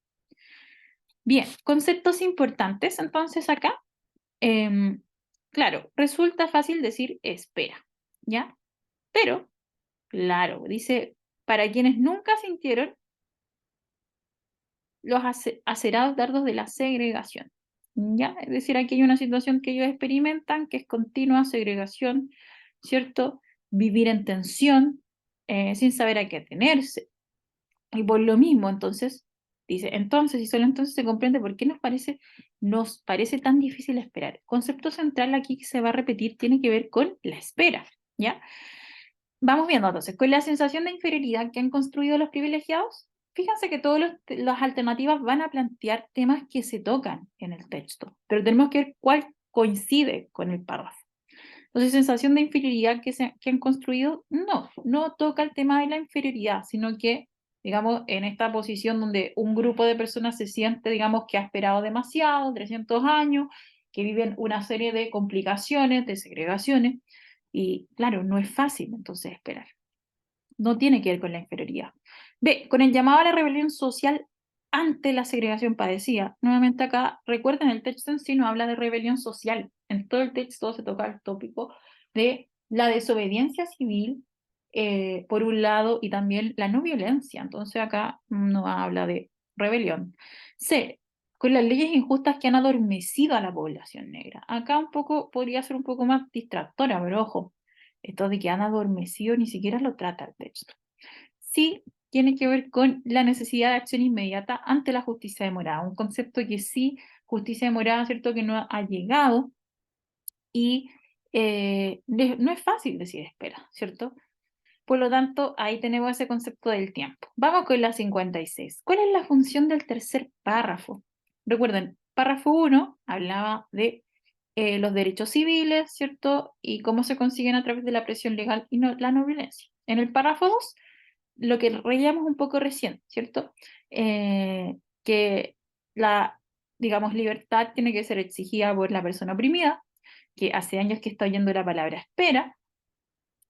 Bien, conceptos importantes entonces acá. claro, resulta fácil decir espera, ¿ya? Pero, claro, dice, para quienes nunca sintieron los acerados dardos de la segregación, ¿ya? Es decir, aquí hay una situación que ellos experimentan, que es continua segregación, ¿cierto? Vivir en tensión, sin saber a qué atenerse. Y por lo mismo, entonces, dice, entonces, y solo entonces se comprende por qué nos parece tan difícil esperar. El concepto central aquí que se va a repetir tiene que ver con la espera, ¿ya? Vamos viendo entonces, con la sensación de inferioridad que han construido los privilegiados, fíjense que todas las alternativas van a plantear temas que se tocan en el texto, pero tenemos que ver cuál coincide con el párrafo. Entonces, sensación de inferioridad que han construido, no toca el tema de la inferioridad, sino que, digamos, en esta posición donde un grupo de personas se siente, digamos, que ha esperado demasiado, 300 años, que viven una serie de complicaciones, de segregaciones, y claro, no es fácil entonces esperar. No tiene que ver con la inferioridad. B, con el llamado a la rebelión social ante la segregación padecida. Nuevamente acá, recuerden, el texto en sí no habla de rebelión social. En todo el texto se toca el tópico de la desobediencia civil, por un lado, y también la no violencia. Entonces acá no habla de rebelión. C, con las leyes injustas que han adormecido a la población negra. Acá un poco podría ser un poco más distractora, pero ojo, esto de que han adormecido ni siquiera lo trata el texto. Sí tiene que ver con la necesidad de acción inmediata ante la justicia demorada, un concepto que sí, justicia demorada, ¿cierto? Que no ha llegado y no es fácil decir espera, ¿cierto? Por lo tanto, ahí tenemos ese concepto del tiempo. Vamos con la 56. ¿Cuál es la función del tercer párrafo? Recuerden, párrafo 1 hablaba de los derechos civiles, ¿cierto? Y cómo se consiguen a través de la presión legal y la no violencia. En el párrafo 2, lo que reíamos un poco recién, ¿cierto? Que la, digamos, libertad tiene que ser exigida por la persona oprimida, que hace años que está oyendo la palabra espera.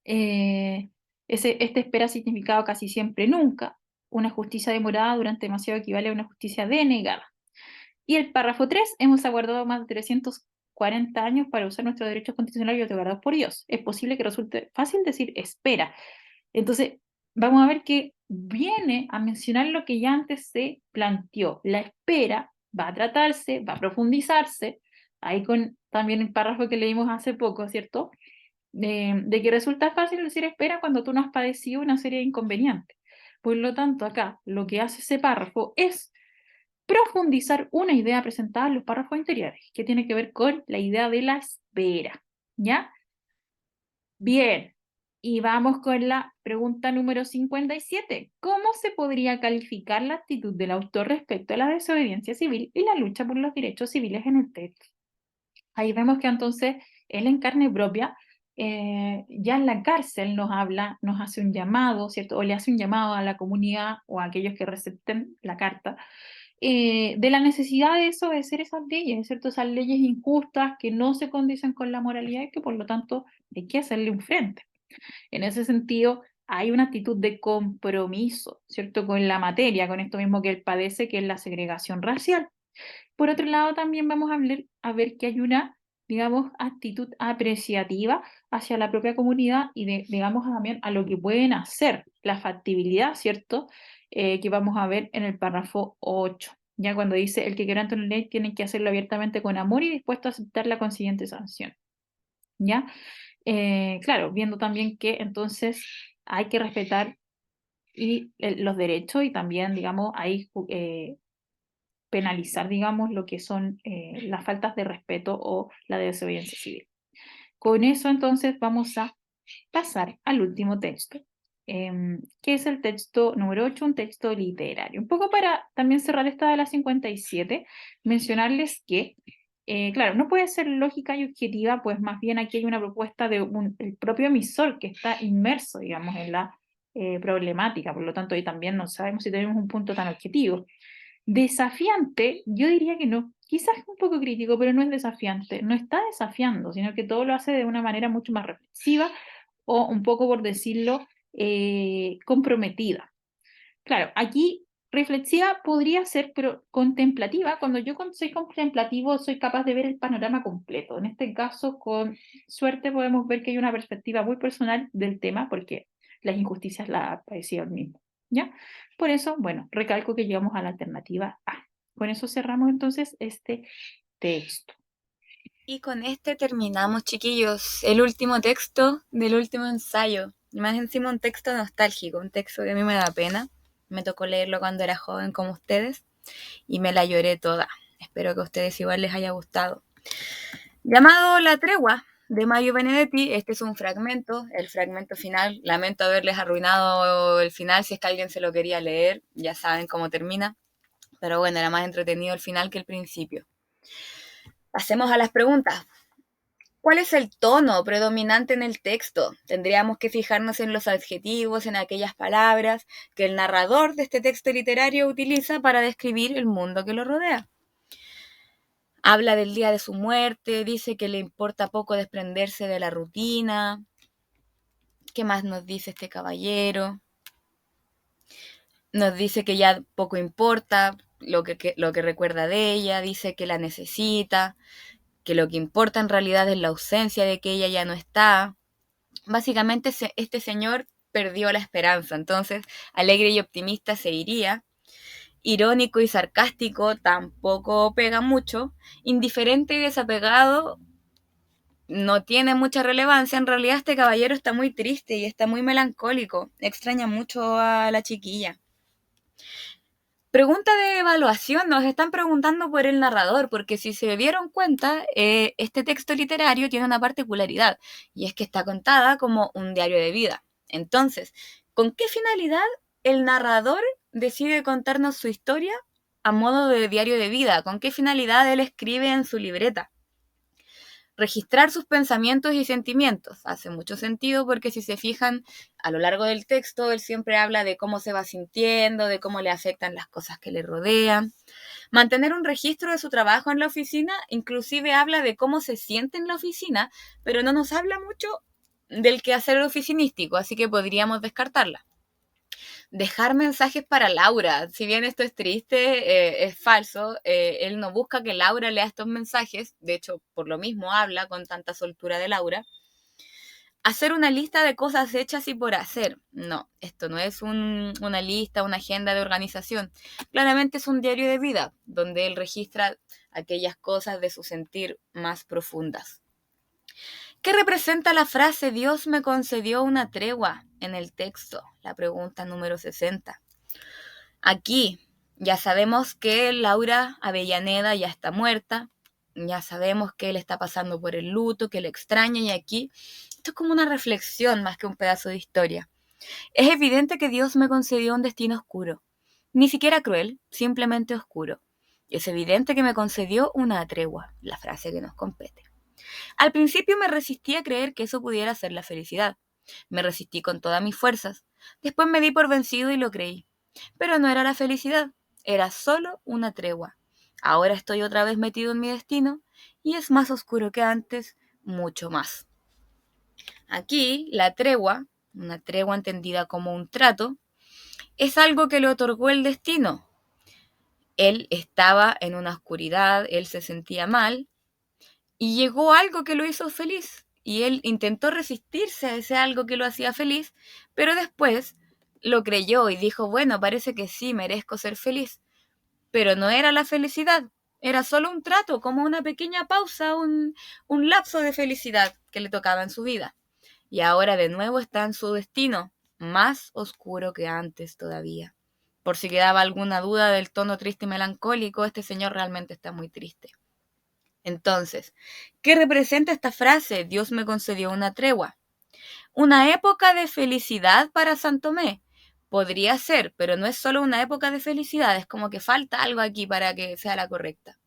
Este espera significado casi siempre nunca. Una justicia demorada durante demasiado equivale a una justicia denegada. Y el párrafo 3, hemos aguardado más de 340 años para usar nuestros derechos constitucionales y otorgados por Dios. Es posible que resulte fácil decir espera. Entonces, vamos a ver que viene a mencionar lo que ya antes se planteó. La espera va a tratarse, va a profundizarse, ahí con también el párrafo que leímos hace poco, ¿cierto? De que resulta fácil decir espera cuando tú no has padecido una serie de inconvenientes. Por lo tanto, acá lo que hace ese párrafo es profundizar una idea presentada en los párrafos anteriores, que tiene que ver con la idea de la espera, ¿ya? Bien, y vamos con la pregunta número 57. ¿Cómo se podría calificar la actitud del autor respecto a la desobediencia civil y la lucha por los derechos civiles en el texto? Ahí vemos que entonces él en carne propia, ya en la cárcel nos habla, nos hace un llamado, ¿cierto? O le hace un llamado a la comunidad o a aquellos que recepten la carta, de la necesidad de desobedecer esas leyes, ¿cierto? Esas leyes injustas que no se condicen con la moralidad y que por lo tanto hay que hacerle un frente. En ese sentido, hay una actitud de compromiso, ¿cierto? Con la materia, con esto mismo que él padece, que es la segregación racial. Por otro lado, también vamos a ver que hay una, digamos, actitud apreciativa hacia la propia comunidad y, digamos, también a lo que pueden hacer, la factibilidad, ¿cierto? Que vamos a ver en el párrafo 8, ya cuando dice, el que quebrante una ley tiene que hacerlo abiertamente con amor y dispuesto a aceptar la consiguiente sanción, ¿ya? Claro, viendo también que entonces hay que respetar los derechos y también, digamos, hay penalizar, digamos, lo que son las faltas de respeto o la desobediencia civil. Con eso, entonces, vamos a pasar al último texto, que es el texto número 8, un texto literario. Un poco para también cerrar esta de la 57, mencionarles que, claro, no puede ser lógica y objetiva, pues más bien aquí hay una propuesta de el propio emisor que está inmerso, digamos, en la problemática, por lo tanto, ahí también no sabemos si tenemos un punto tan objetivo. Desafiante, yo diría que no. Quizás un poco crítico, pero no es desafiante. No está desafiando, sino que todo lo hace de una manera mucho más reflexiva o un poco, por decirlo, comprometida. Claro, aquí reflexiva podría ser, pero contemplativa. Cuando yo soy contemplativo, soy capaz de ver el panorama completo. En este caso, con suerte, podemos ver que hay una perspectiva muy personal del tema, porque las injusticias la ha padecido el mismo. ¿Ya? Por eso, bueno, recalco que llegamos a la alternativa A. Con eso cerramos entonces este texto. Y con este terminamos, chiquillos, el último texto del último ensayo. Y más encima un texto nostálgico, un texto que a mí me da pena. Me tocó leerlo cuando era joven como ustedes y me la lloré toda. Espero que a ustedes igual les haya gustado. Llamado La Tregua, de Mario Benedetti. Este es un fragmento, el fragmento final. Lamento haberles arruinado el final, si es que alguien se lo quería leer, ya saben cómo termina. Pero bueno, era más entretenido el final que el principio. Pasemos a las preguntas. ¿Cuál es el tono predominante en el texto? Tendríamos que fijarnos en los adjetivos, en aquellas palabras que el narrador de este texto literario utiliza para describir el mundo que lo rodea. Habla del día de su muerte, dice que le importa poco desprenderse de la rutina. ¿Qué más nos dice este caballero? Nos dice que ya poco importa lo que recuerda de ella, dice que la necesita, que lo que importa en realidad es la ausencia de que ella ya no está. Básicamente este señor perdió la esperanza, entonces alegre y optimista se iría. Irónico y sarcástico tampoco pega mucho. Indiferente y desapegado no tiene mucha relevancia. En realidad este caballero está muy triste y está muy melancólico. Extraña mucho a la chiquilla. Pregunta de evaluación, nos están preguntando por el narrador, porque si se dieron cuenta, este texto literario tiene una particularidad, y es que está contada como un diario de vida. Entonces, ¿con qué finalidad el narrador decide contarnos su historia a modo de diario de vida? ¿Con qué finalidad él escribe en su libreta? Registrar sus pensamientos y sentimientos. Hace mucho sentido porque si se fijan a lo largo del texto, él siempre habla de cómo se va sintiendo, de cómo le afectan las cosas que le rodean. Mantener un registro de su trabajo en la oficina, inclusive habla de cómo se siente en la oficina, pero no nos habla mucho del quehacer oficinístico, así que podríamos descartarla. Dejar mensajes para Laura. Si bien esto es triste, es falso. Él no busca que Laura lea estos mensajes. De hecho, por lo mismo habla con tanta soltura de Laura. Hacer una lista de cosas hechas y por hacer. No, esto no es una lista, una agenda de organización. Claramente es un diario de vida, donde él registra aquellas cosas de su sentir más profundas. ¿Qué representa la frase Dios me concedió una tregua en el texto? La pregunta número 60. Aquí ya sabemos que Laura Avellaneda ya está muerta, ya sabemos que él está pasando por el luto, que le extraña, y aquí esto es como una reflexión más que un pedazo de historia. Es evidente que Dios me concedió un destino oscuro, ni siquiera cruel, simplemente oscuro. Y es evidente que me concedió una tregua, la frase que nos compete. Al principio me resistí a creer que eso pudiera ser la felicidad. Me resistí con todas mis fuerzas. Después me di por vencido y lo creí. Pero no era la felicidad, era solo una tregua. Ahora estoy otra vez metido en mi destino y es más oscuro que antes, mucho más. Aquí, la tregua, una tregua entendida como un trato, es algo que le otorgó el destino. Él estaba en una oscuridad, él se sentía mal, y llegó algo que lo hizo feliz. Y él intentó resistirse a ese algo que lo hacía feliz, pero después lo creyó y dijo, bueno, parece que sí, merezco ser feliz. Pero no era la felicidad, era solo un trato, como una pequeña pausa, un lapso de felicidad que le tocaba en su vida. Y ahora de nuevo está en su destino, más oscuro que antes todavía. Por si quedaba alguna duda del tono triste y melancólico, este señor realmente está muy triste. Entonces, ¿qué representa esta frase? Dios me concedió una tregua. Una época de felicidad para San Tomé. Podría ser, pero no es solo una época de felicidad, es como que falta algo aquí para que sea la correcta.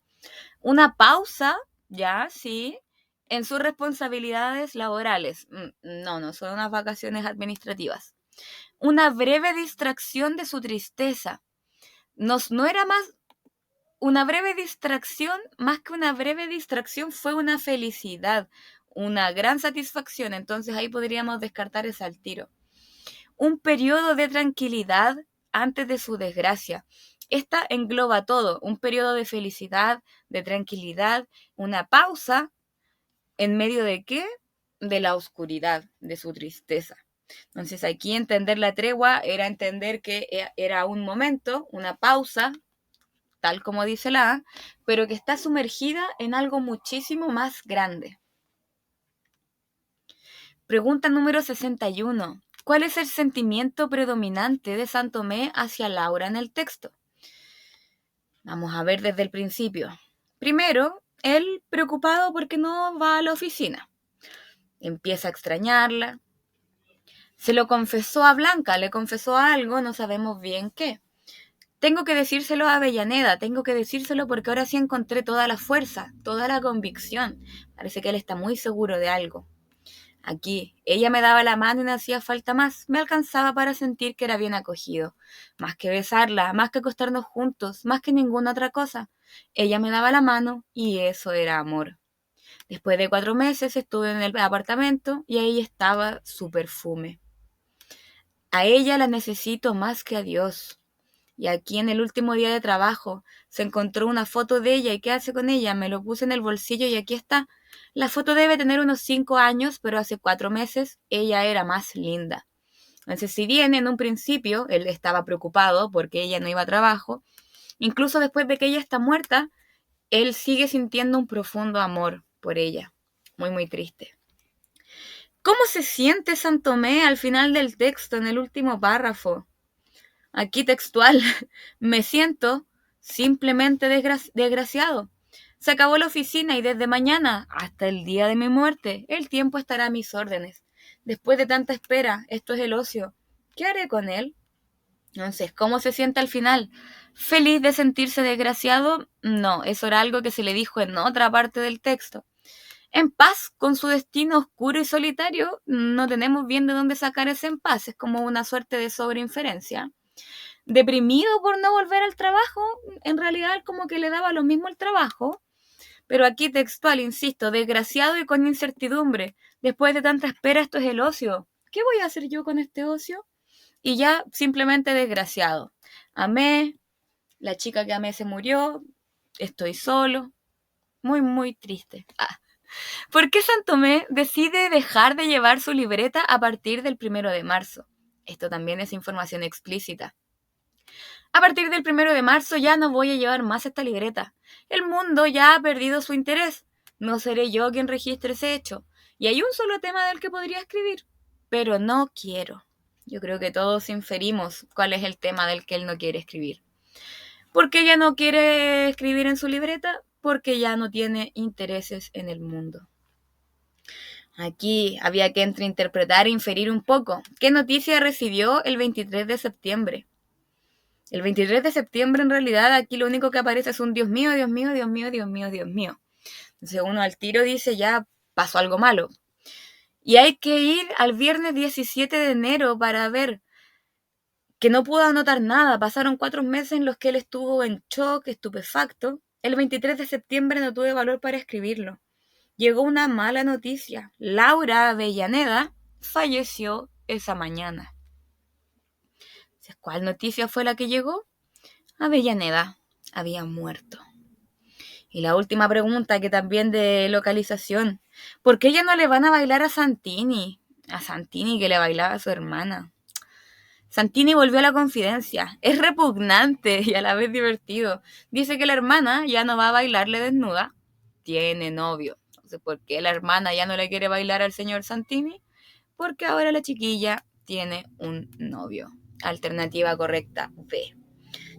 Una pausa, ya, sí, en sus responsabilidades laborales. No, no son unas vacaciones administrativas. Una breve distracción de su tristeza. No era más una breve distracción, más que una breve distracción, fue una felicidad, una gran satisfacción. Entonces ahí podríamos descartar ese al tiro. Un periodo de tranquilidad antes de su desgracia. Esta engloba todo, un periodo de felicidad, de tranquilidad, una pausa en medio de ¿qué? De la oscuridad, de su tristeza. Entonces aquí entender la tregua era entender que era un momento, una pausa, tal como dice la A, pero que está sumergida en algo muchísimo más grande. Pregunta número 61. ¿Cuál es el sentimiento predominante de Santomé hacia Laura en el texto? Vamos a ver desde el principio. Primero, él preocupado porque no va a la oficina. Empieza a extrañarla. Se lo confesó a Blanca, le confesó algo, no sabemos bien qué. Tengo que decírselo a Avellaneda, tengo que decírselo porque ahora sí encontré toda la fuerza, toda la convicción. Parece que él está muy seguro de algo. Aquí, ella me daba la mano y no hacía falta más, me alcanzaba para sentir que era bien acogido. Más que besarla, más que acostarnos juntos, más que ninguna otra cosa. Ella me daba la mano y eso era amor. Después de 4 meses estuve en el apartamento y ahí estaba su perfume. A ella la necesito más que a Dios. Y aquí en el último día de trabajo se encontró una foto de ella y ¿qué hace con ella? Me lo puse en el bolsillo y aquí está. La foto debe tener unos 5 años, pero hace 4 meses ella era más linda. Entonces, si bien en un principio él estaba preocupado porque ella no iba a trabajo, incluso después de que ella está muerta, él sigue sintiendo un profundo amor por ella. Muy, muy triste. ¿Cómo se siente Santomé al final del texto, en el último párrafo? Aquí textual, me siento simplemente desgraciado. Se acabó la oficina y desde mañana hasta el día de mi muerte, el tiempo estará a mis órdenes. Después de tanta espera, esto es el ocio. ¿Qué haré con él? Entonces, ¿cómo se siente al final? ¿Feliz de sentirse desgraciado? No, eso era algo que se le dijo en otra parte del texto. En paz con su destino oscuro y solitario, no tenemos bien de dónde sacar ese en paz, es como una suerte de sobreinferencia. Deprimido por no volver al trabajo, en realidad como que le daba lo mismo el trabajo, pero aquí textual, insisto, desgraciado y con incertidumbre. Después de tanta espera, esto es el ocio. ¿Qué voy a hacer yo con este ocio? Y ya simplemente desgraciado. Amé, la chica que amé se murió, estoy solo, muy, muy triste. ¿Por qué Santomé decide dejar de llevar su libreta a partir del 1 de marzo? Esto también es información explícita. A partir del 1 de marzo ya no voy a llevar más esta libreta. El mundo ya ha perdido su interés. No seré yo quien registre ese hecho. Y hay un solo tema del que podría escribir. Pero no quiero. Yo creo que todos inferimos cuál es el tema del que él no quiere escribir. ¿Por qué ella no quiere escribir en su libreta? Porque ya no tiene intereses en el mundo. Aquí había que interpretar e inferir un poco. ¿Qué noticia recibió el 23 de septiembre? El 23 de septiembre, en realidad, aquí lo único que aparece es un Dios mío, Dios mío, Dios mío, Dios mío, Dios mío. Entonces uno al tiro dice, ya pasó algo malo. Y hay que ir al viernes 17 de enero para ver que no pudo anotar nada. Pasaron 4 meses en los que él estuvo en shock, estupefacto. El 23 de septiembre no tuve valor para escribirlo. Llegó una mala noticia. Laura Avellaneda falleció esa mañana. ¿Cuál noticia fue la que llegó? Avellaneda había muerto. Y la última pregunta, que también de localización. ¿Por qué ya no le van a bailar a Santini? A Santini, que le bailaba a su hermana. Santini volvió a la confidencia. Es repugnante y a la vez divertido. Dice que la hermana ya no va a bailarle desnuda. Tiene novio. Entonces, ¿por qué la hermana ya no le quiere bailar al señor Santini? Porque ahora la chiquilla tiene un novio. Alternativa correcta B.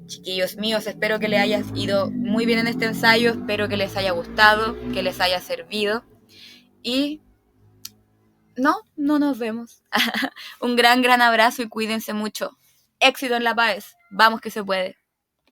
Chiquillos míos, espero que les haya ido muy bien en este ensayo, espero que les haya gustado, que les haya servido y no nos vemos. Un gran, gran abrazo y cuídense mucho. Éxito en La Paz, vamos que se puede.